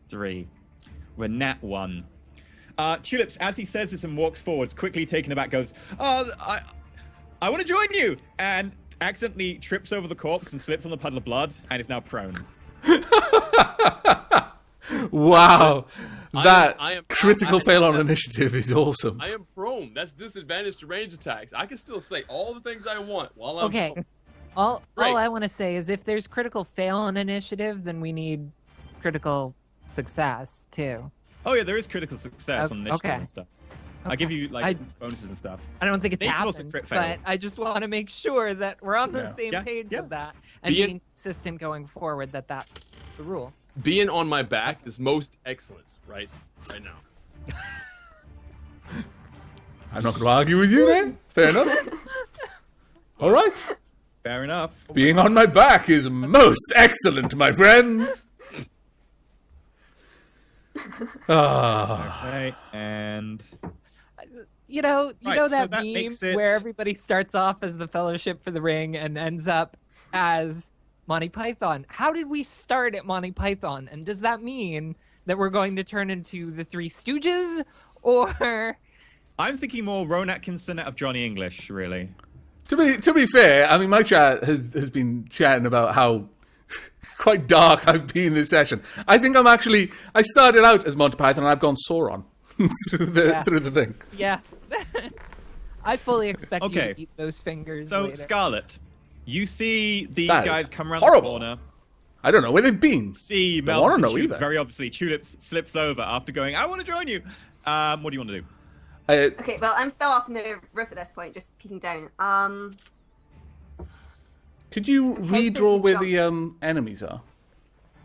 3. We're nat 1. Tulips, as he says this and walks forwards, quickly taken aback, goes, I want to join you! And accidentally trips over the corpse and slips on the puddle of blood and is now prone. Wow. That I am critical fail on initiative is awesome. I am prone. That's disadvantage to range attacks. I can still say all the things I want while I'm Okay. prone. All Great. I want to say is if there's critical fail on initiative, then we need critical success too. Oh yeah, there is critical success on initiative okay. and stuff. I give you like bonuses and stuff. I don't think it's They can also happened, crit fail. but I just want to make sure that we're on the Yeah. same Yeah, page yeah. with that and Being- being consistent going forward. That's the rule. Being on my back is most excellent right now. I'm not going to argue with you then. Fair enough. All right. Fair enough. Being on my back is most excellent, my friends. Ah. Okay, and You know Right, so that that meme makes it- where everybody starts off as the Fellowship for the Ring and ends up as Monty Python. How did we start at Monty Python? And does that mean that we're going to turn into the Three Stooges, or I'm thinking more Rowan Atkinson out of Johnny English, really. To be fair, I mean, my chat has been chatting about how quite dark I've been this session. I think I started out as Monty Python and I've gone Sauron through the thing. yeah? I fully expect you Okay. to eat those fingers. So later. Scarlet, you see these That is guys come around horrible. the corner. I don't know where they've been. See Don't wanna Melvin know Tulips either. very obviously. Tulips slips over after going, I want to join you. What do you want to do? Okay, well, I'm still up in the roof at this point, just peeking down. Could you Hesitant redraw to where jump. the enemies are?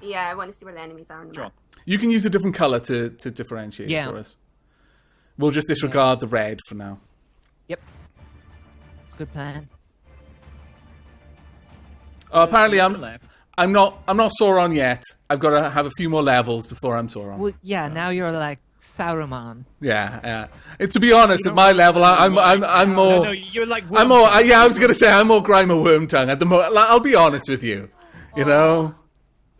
Yeah, I want to see where the enemies are on the Sure. map. You can use a different color to differentiate Yeah. for us. We'll just disregard the red for now. Yep, it's a good plan. Apparently, To the left. I'm not Sauron yet. I've got to have a few more levels before I'm Sauron. Well, yeah, now you're like Saruman. Yeah. And to be honest, at my level, I'm more. No, you're like I'm more. Yeah, I was gonna say I'm more Grimer Wormtongue at the moment. I'll be honest with you. You know,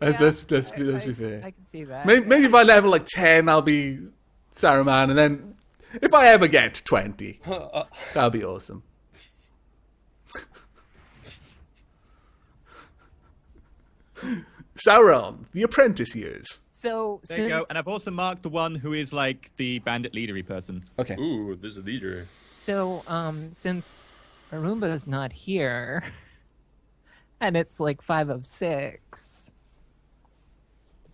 let's be fair. I can see that. Maybe by level like 10, I'll be Saruman, and then if I ever get 20, that'll be awesome. Sauron, the apprentice years. So There you go. And I've also marked the one who is like the bandit leadery person. Okay. Ooh, there's a leader. So, since Arumba's not here, and it's like 5 of 6.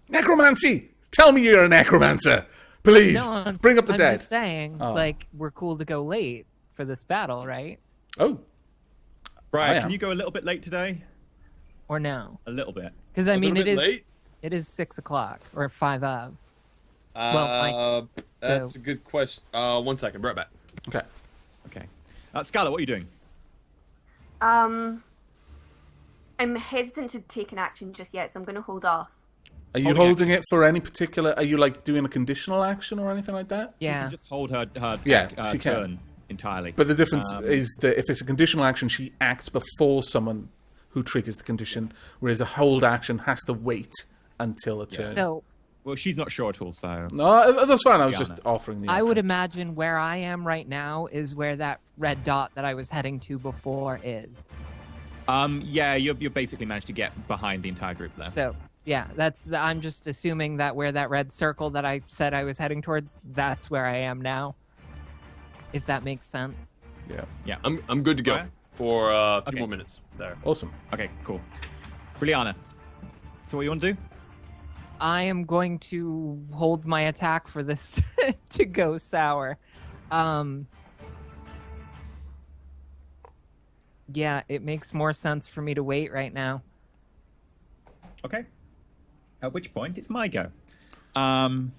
Necromancy! Tell me you're a necromancer! Please, No, bring up the I'm dead. just saying, Oh. like, we're cool to go late for this battle, right? Oh, Brian, I can am. you go a little bit late today? Or no? A little bit. Because I A mean, little it bit is late? it is 6 o'clock or 5 of. Well, That's so- a good question. 1 second, be right back. okay. Okay. Scarlet, what are you doing? I'm hesitant to take an action just yet, so I'm going to hold off. Are you Holding holding it for any particular? Are you like doing a conditional action or anything like that? You Yeah. can just hold her Yeah, she can. turn entirely. But the difference Um, is that if it's a conditional action, she acts before someone who triggers the condition, whereas a hold action has to wait until a turn. So, Well, she's not sure at all, so. No, that's fine. I was Brianna. just offering the I would option. imagine where I am right now is where that red dot that I was heading to before is. Yeah, you're basically managed to get behind the entire group there. So yeah, I'm just assuming that where that red circle that I said I was heading towards, that's where I am now. If that makes sense. Yeah. I'm good to go Alright. for a few Okay. more minutes there. Awesome. Okay, cool. Brianna, so what you want to do? I am going to hold my attack for this to go sour. Yeah, it makes more sense for me to wait right now. Okay. At which point, it's my go. I'm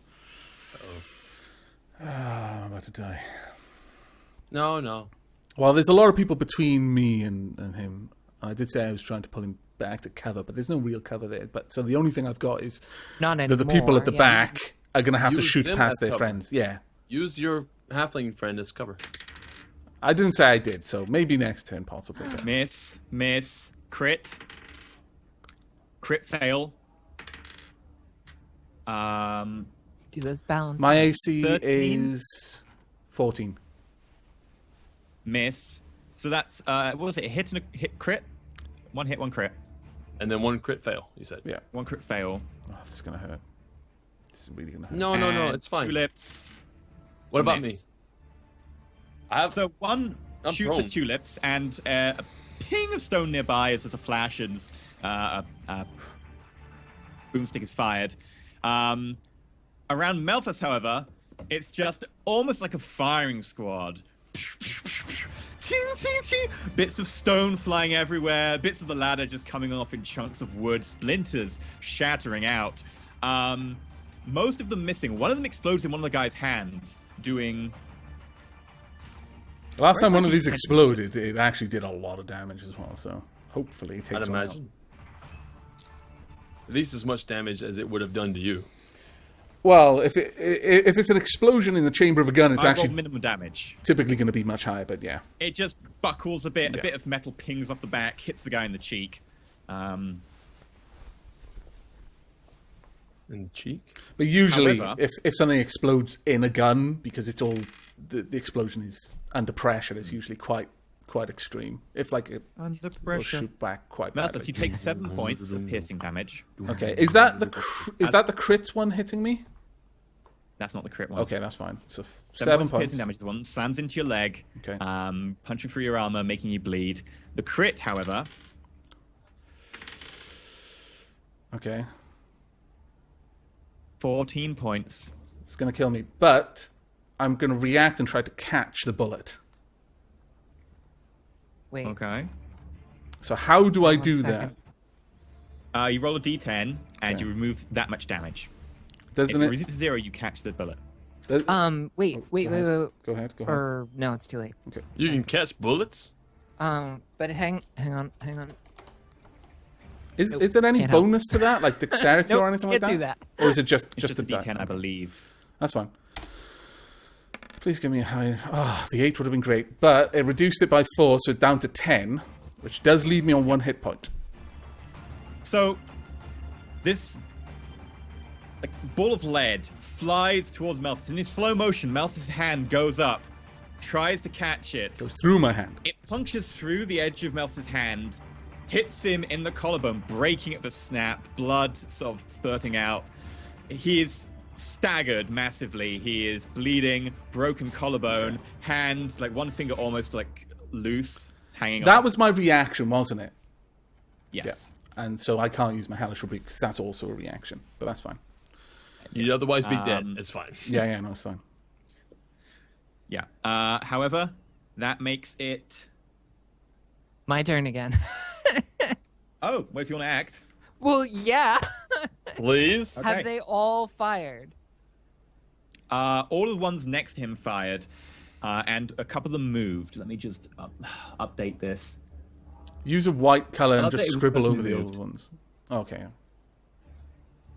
about to die. No. Well, there's a lot of people between me and him. And I did say I was trying to pull him back to cover, but there's no real cover there. But so the only thing I've got is Not that anymore. the people at the yeah. back are going to have to Use shoot them past as their cover. friends. Yeah. Use your halfling friend as cover. I didn't say I did, so maybe next turn, possibly. but- Miss, crit fail. Do this balance. My AC 13. is 14. Miss. So that's what was it? A hit and a hit crit? One hit, one crit. And then one crit fail, you said. Yeah. One crit fail. Oh, this is going to hurt. This is really going to hurt. No, And it's fine. Tulips. What about me? Miss. I have So one I'm shoots prone. at tulips, and a ping of stone nearby as there's a flash and a boomstick is fired. Around Melthus, however, it's just almost like a firing squad. Ting, ting, ting. Bits of stone flying everywhere, bits of the ladder just coming off in chunks of wood, splinters shattering out. Most of them missing. One of them explodes in one of the guy's hands, doing... Last time Where's one my of these D10? exploded, it actually did a lot of damage as well, so hopefully it takes I'd one out. imagine. At least as much damage as it would have done to you. Well, if it's an explosion in the chamber of a gun, it's I rolled actually minimum damage. typically going to be much higher, but yeah. It just buckles a bit. Yeah. A bit of metal pings off the back, hits the guy in the cheek. In the cheek. But usually, However- if something explodes in a gun, because it's all the explosion is under pressure, it's usually quite extreme. If like it Under will shoot back quite Malthus, badly. you take 7 points of piercing damage. Okay, is that the crit one hitting me? That's not the crit one. Okay, that's fine. So 7 7 points of points. piercing damage. The one slams into your leg, Okay. punching through your armor, making you bleed. The crit, however, Okay, 14 points. it's going to kill me, but I'm going to react and try to catch the bullet. Wait. Okay. So how do I One do second. You roll a d10 and Okay. you remove that much damage. If that? Doesn't you it? raise it to 0, you catch the bullet. does- Wait. Go ahead. Or no, it's too late. Okay. You can catch bullets? But hang on. Is Nope, there any can't help. bonus to that, like dexterity Nope, or anything like can't that? do that. Or is it just It's just a a die? d10, I Okay. believe. That's fine. Please give me a high. Oh, the 8 would have been great, but it reduced it by 4, so down to 10, which does leave me on 1 hit point. So, this ball of lead flies towards Malthus. And in slow motion, Malthus' hand goes up, tries to catch it. Goes through my hand. It punctures through the edge of Malthus' hand, hits him in the collarbone, breaking it for snap, blood sort of spurting out. He is staggered massively. He is bleeding, broken collarbone, hand, like one finger almost like loose, hanging off. That was my reaction, wasn't it? Yes. And so I can't use my hellish rebuke because that's also a reaction, but that's fine. You'd otherwise be dead. It's fine. Yeah, no, it's fine. Yeah. However, that makes it... My turn again. Oh, what if you want to act? Well, yeah. Please? Okay. Have they all fired? All of the ones next to him fired, and a couple of them moved. Let me just update this. Use a white color and I'll just update scribble person over the moved. old ones. Okay.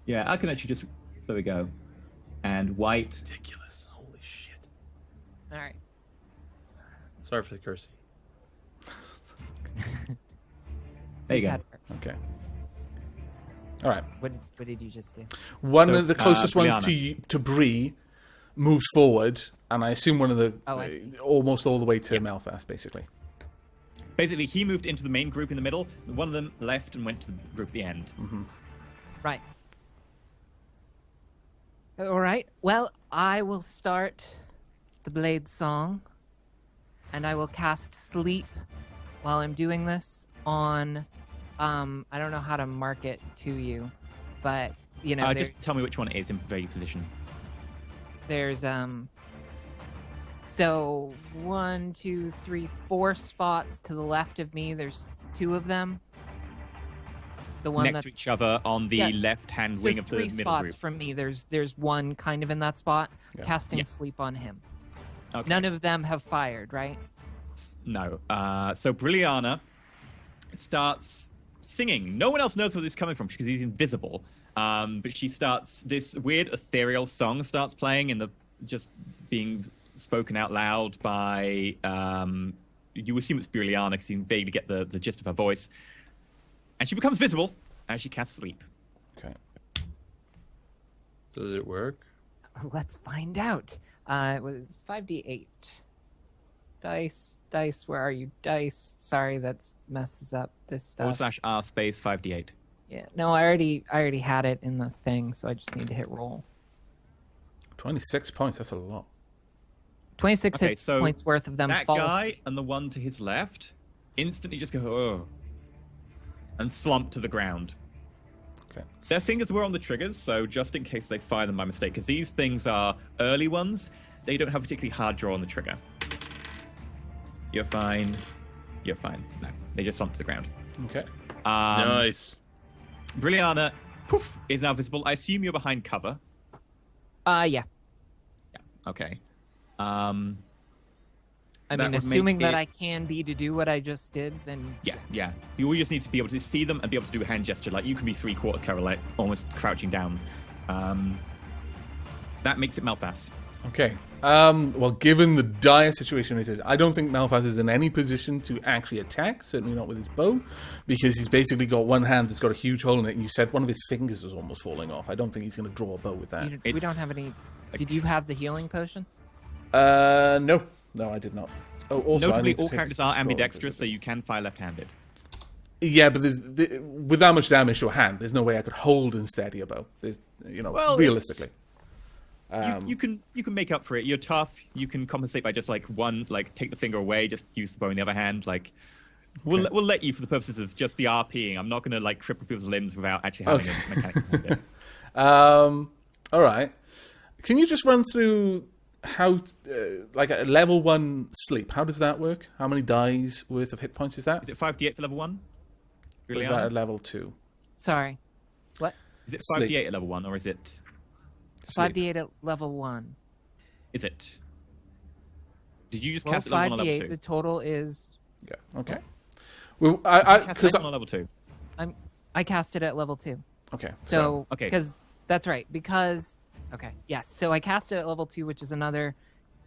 Yeah, I can actually just... There we go. And white. Ridiculous. Holy shit. All right. Sorry for the cursing. There you go. That works. Okay. All right. What did you just do? One So, of the closest ones Brianna. to Bree moves forward, and I assume one of the Oh, I see. almost all the way to Malphas, basically. Basically, he moved into the main group in the middle. One of them left and went to the group at the end. Right. All right. Well, I will start the Blade Song, and I will cast Sleep while I'm doing this on. I don't know how to mark it to you, but Just there's- tell me which one it is in very position. There's so 1, 2, 3, 4 spots to the left of me. There's 2 of them. The one Next that's to each other on the Yeah. left-hand so wing of the 3 middle spots group. from me. There's one kind of in that spot. Yeah. Casting Yeah. Sleep on him. Okay. None of them have fired, right? No. So Brilliana starts singing. No one else knows where this is coming from because he's invisible. But she starts this weird ethereal song starts playing and just being spoken out loud by. You assume it's Brilliana because you can vaguely get the gist of her voice. And she becomes visible as she casts Sleep. Okay. Does it work? Let's find out. It was 5d8. Dice, where are you? Dice. Sorry, that messes up this stuff. /R space 5d8. Yeah, no, I already had it in the thing, so I just need to hit roll. 26 points. That's a lot. 26 Okay, hit so points worth of them That fall guy asleep. and the one to his left instantly just go, oh, and slump to the ground. Okay. Their fingers were on the triggers, so just in case they fire them by mistake, because these things are early ones, they don't have a particularly hard draw on the trigger. You're fine. You're fine. No, they just slump to the ground. Okay. Nice. Brilliana, poof, is now visible. I assume you're behind cover. Yeah. Yeah. Okay. I That mean, would assuming make that I it- can be to do what I just did, then Yeah. You all just need to be able to see them and be able to do a hand gesture. Like you can be 3/4 cover, like almost crouching down. That makes it Malphas. Okay. Well, given the dire situation it is, I don't think Malphas is in any position to actually attack, certainly not with his bow, because he's basically got one hand that's got a huge hole in it, and you said one of his fingers was almost falling off. I don't think he's going to draw a bow with that. we don't It's have any. Did you have the healing potion? No. No, I did not. Oh, also, I Notably, need to all take characters a are scroll ambidextrous, so visibility. you can fire left-handed. Yeah, but with that much damage to a hand, there's no way I could hold and steady a bow. There's, Well, realistically. You can make up for it. You're tough. You can compensate by just take the finger away, just use the bow in the other hand. Like we'll let you for the purposes of just the RPing. I'm not gonna cripple people's limbs without actually having a mechanic behind it. All right. Can you just run through how, a level 1 sleep? How does that work? How many dies worth of hit points is that? Is it 5d8 for level 1? Or is that at level 2? Sorry. What? Is it Sleep. 5d8 at level 1, or is it? 5d8 at level 1. Is it? Did you just Roll cast it level 1 or level 5d8. 2? The total is. Yeah. Okay. Well, I Cast because level 1 or level 2? I cast it at level 2. okay. So okay. because that's right. Because okay, yes. So I cast it at level 2, which is another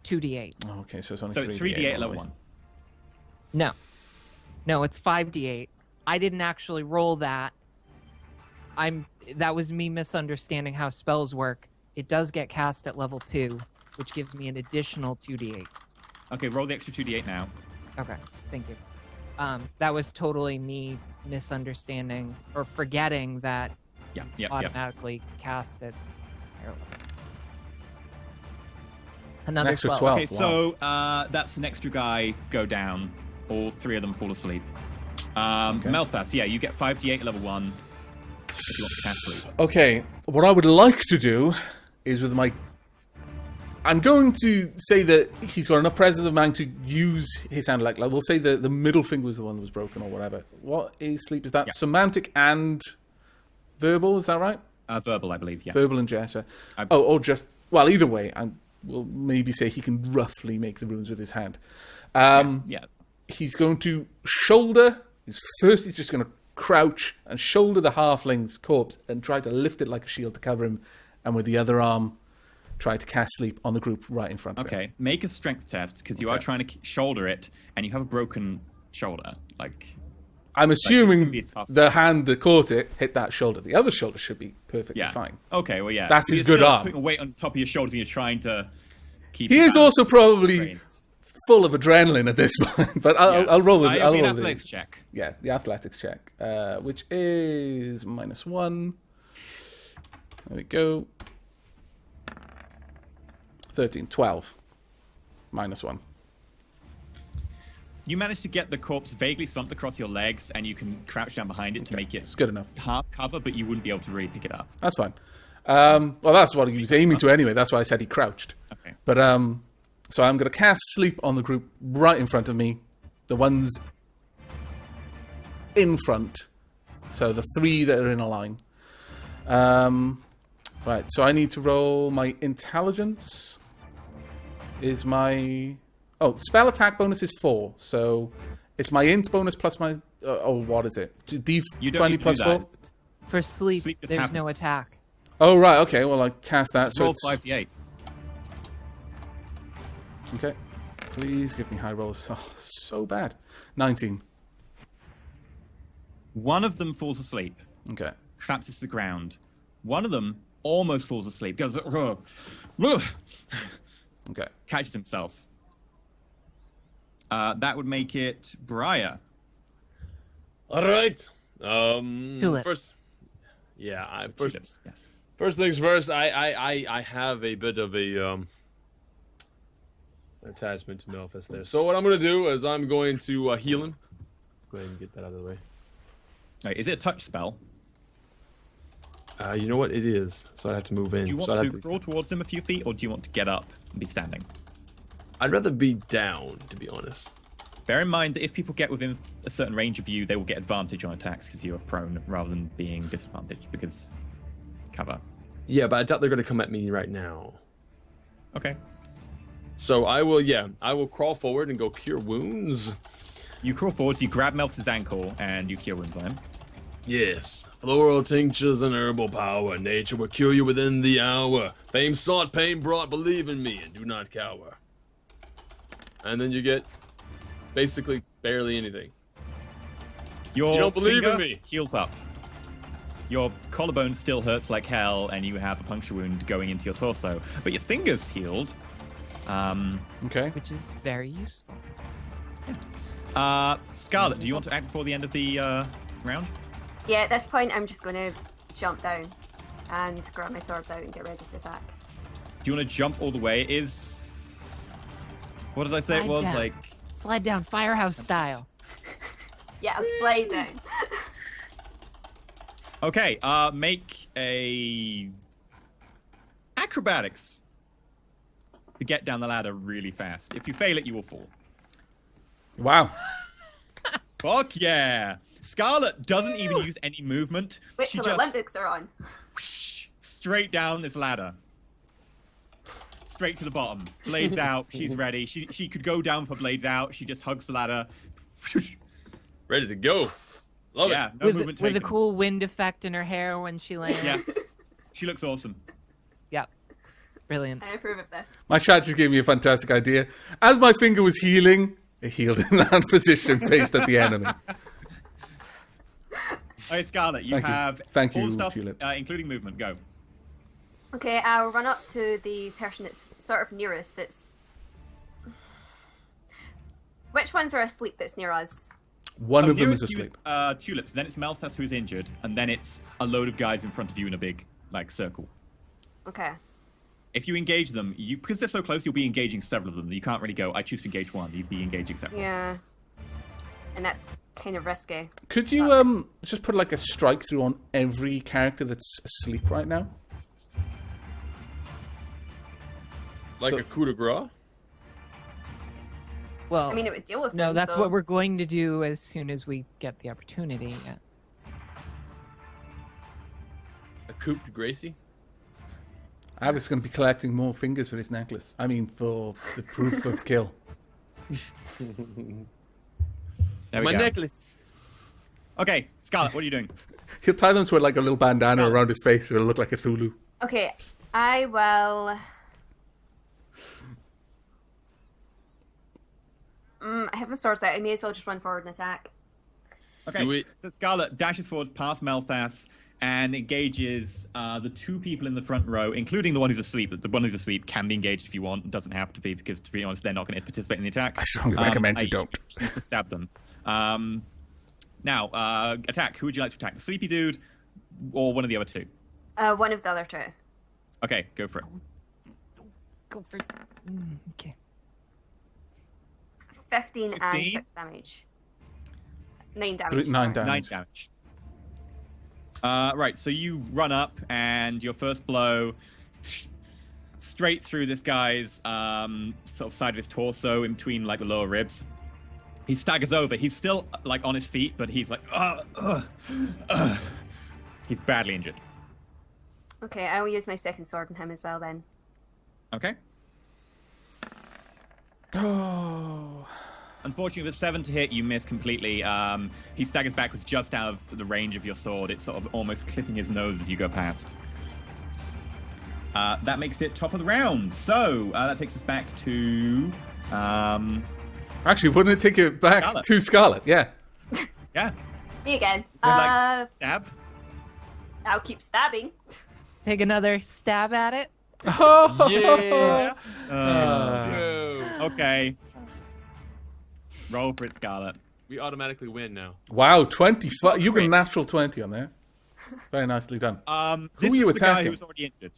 2d8. Okay, so it's only So it's 3d8 at level normally. 1. No, it's 5d8. I didn't actually roll that. That was me misunderstanding how spells work. It does get cast at level 2, which gives me an additional 2d8. Okay, roll the extra 2d8 now. Okay, thank you. That was totally me misunderstanding or forgetting that Yeah. automatically cast it. Here, another An extra 12. 12. Okay, wow. so that's an extra guy go down. All 3 of them fall asleep. Malphas, yeah, you get 5d8 at level 1 if you want to cast sleep. Okay, what I would like to do is with my... I'm going to say that he's got enough presence of mind to use his hand. Like we'll say the middle finger was the one that was broken or whatever. What is sleep? Is that Yeah. semantic and verbal? Is that right? Verbal, I believe, yeah. Verbal and gesture. I- Or just... Well, either way, we'll maybe say he can roughly make the runes with his hand. Yeah. He's going to shoulder... First, he's just going to crouch and shoulder the halfling's corpse and try to lift it like a shield to cover him. And with the other arm, try to cast sleep on the group right in front of him. Okay, make a strength test, because you are Okay. trying to shoulder it, and you have a broken shoulder. I'm gonna assuming be a tough- the hand that caught it hit that shoulder. The other shoulder should be perfectly Yeah. fine. Okay, well, yeah. That's But his you're good still arm. putting a weight on top of your shoulders and you're trying to keep He your is balance. also probably Strains. full of adreneline at this point, but Yeah. I'll roll with it. It'll I'll be an roll with athletics it. check. Yeah, the athletics check, which is -1. There we go. 13, 12. -1. You manage to get the corpse vaguely slumped across your legs, and you can crouch down behind it to make it It's good enough. half cover, but you wouldn't be able to really pick it up. That's fine. Well, that's what he was aiming to anyway. That's why I said he crouched. Okay. But so I'm going to cast sleep on the group right in front of me. The ones in front. So the 3 that are in a line. Right, so I need to roll my intelligence. Is my... Oh, spell attack bonus is 4. So it's my int bonus plus my... what is it? You don't D20 need to plus do 4? that. For sleep, Sleep just there's no happens. attack. Oh, right, okay. Well, I cast that. So Roll it's... 5d8. Okay. Please give me high rolls. Oh, so bad. 19. One of them falls asleep, Okay. collapses to the ground. One of them almost falls asleep, goes, "Ugh, ugh," Okay. catches himself. That would make it Briar. All right. Tulips. First, yeah. Tulips, yes. First things first. I have a bit of a attachment to Malphus there. So what I'm gonna do is I'm going to heal him. Go ahead and get that out of the way. Wait, is it a touch spell? You know what it is, so I have to move in. Do you so want I'd to crawl towards him a few feet, or do you want to get up and be standing? I'd rather be down, to be honest. Bear in mind that if people get within a certain range of you, they will get advantage on attacks because you're prone rather than being disadvantaged because cover. Yeah, but I doubt they're gonna come at me right now. Okay. So I will crawl forward and go cure wounds. You crawl forward, so you grab Meltz's ankle and you cure wounds on him. Yes, floral tinctures and herbal power. Nature will cure you within the hour. Fame sought, pain brought. Believe in me and do not cower. And then you get basically barely anything. Your You don't believe in finger me. heals up. Your collarbone still hurts like hell, and you have a puncture wound going into your torso. But your finger's healed. Okay. Which is very useful. Scarlet, do you want to act before the end of the round? Yeah, at this point, I'm just going to jump down and grab my swords out and get ready to attack. Do you want to jump all the way? It is... What did I say it Slide was? down. Like... Slide down firehouse style. Yeah, I'll slide down. Okay, make a... Acrobatics. To get down the ladder really fast. If you fail it, you will fall. Wow. Fuck yeah! Scarlet doesn't even use any movement. Wait She till the just Olympics are on. whoosh, straight down this ladder. Straight to the bottom. Blades out. She's ready. She could go down for blades out. She just hugs the ladder. Ready to go. Love Yeah, it. no movement with a taken. cool wind effect in her hair when she lands. Yeah, she looks awesome. Yep. Brilliant. I approve of this. My chat just gave me a fantastic idea. As my finger was healing, it healed in that position faced at the enemy. Okay, Scarlet, you Thank you. have Thank all you, the stuff, Tulips. including movement. Go. Okay, I'll run up to the person that's sort of nearest. That's which ones are asleep? That's near us. One of them is nearest you asleep. Tulips. Then it's Malthus who's injured, and then it's a load of guys in front of you in a big circle. Okay. If you engage them, because they're so close, you'll be engaging several of them. You can't really go, I choose to engage one. You'd be engaging several. Yeah. And that's kind of risky. Could you just put like a strike through on every character that's asleep right now? Like So- a coup de grace. Well, I mean, it would deal with no, them, that's so... what we're going to do as soon as we get the opportunity. Yeah. A coup de Gracie. Alex is going to be collecting more fingers for his necklace. I mean, for the proof of kill. There we My go. necklace. Okay, Scarlet, what are you doing? He'll tie them to like a little bandana around his face so it'll look like a Thulu. Okay, I will... I have my swords out. I may as well just run forward and attack. Okay, Do it. so Scarlet dashes forwards past Melthas and engages the two people in the front row, including the one who's asleep. The one who's asleep can be engaged if you want. It doesn't have to be, because, to be honest, they're not going to participate in the attack. I strongly recommend you don't. Just needs to stab them. Now, attack. Who would you like to attack? The sleepy dude or one of the other two? One of the other two. Okay, go for it. Go for okay. 15 and 15? 6 damage. 9 damage. 9 sorry. damage. 9 damage. Right, so you run up, and your first blow straight through this guy's sort of side of his torso, in between like the lower ribs. He staggers over. He's still like on his feet, but he's like, he's badly injured. Okay, I will use my second sword on him as well then. Okay. Oh. Unfortunately, with 7 to hit, you miss completely. He staggers backwards just out of the range of your sword. It's sort of almost clipping his nose as you go past. That makes it top of the round. So that takes us back to... Actually, wouldn't it take it back Scarlet. to Scarlet? Yeah. yeah. Me again. Would you like to stab? I'll keep stabbing. Take another stab at it. Oh. Yeah. Okay. Roll for it, Scarlet. We automatically win now. Wow, 25. You got a Crits. natural 20 on there. Very nicely done. This are you was the guy attacking? who was already injured.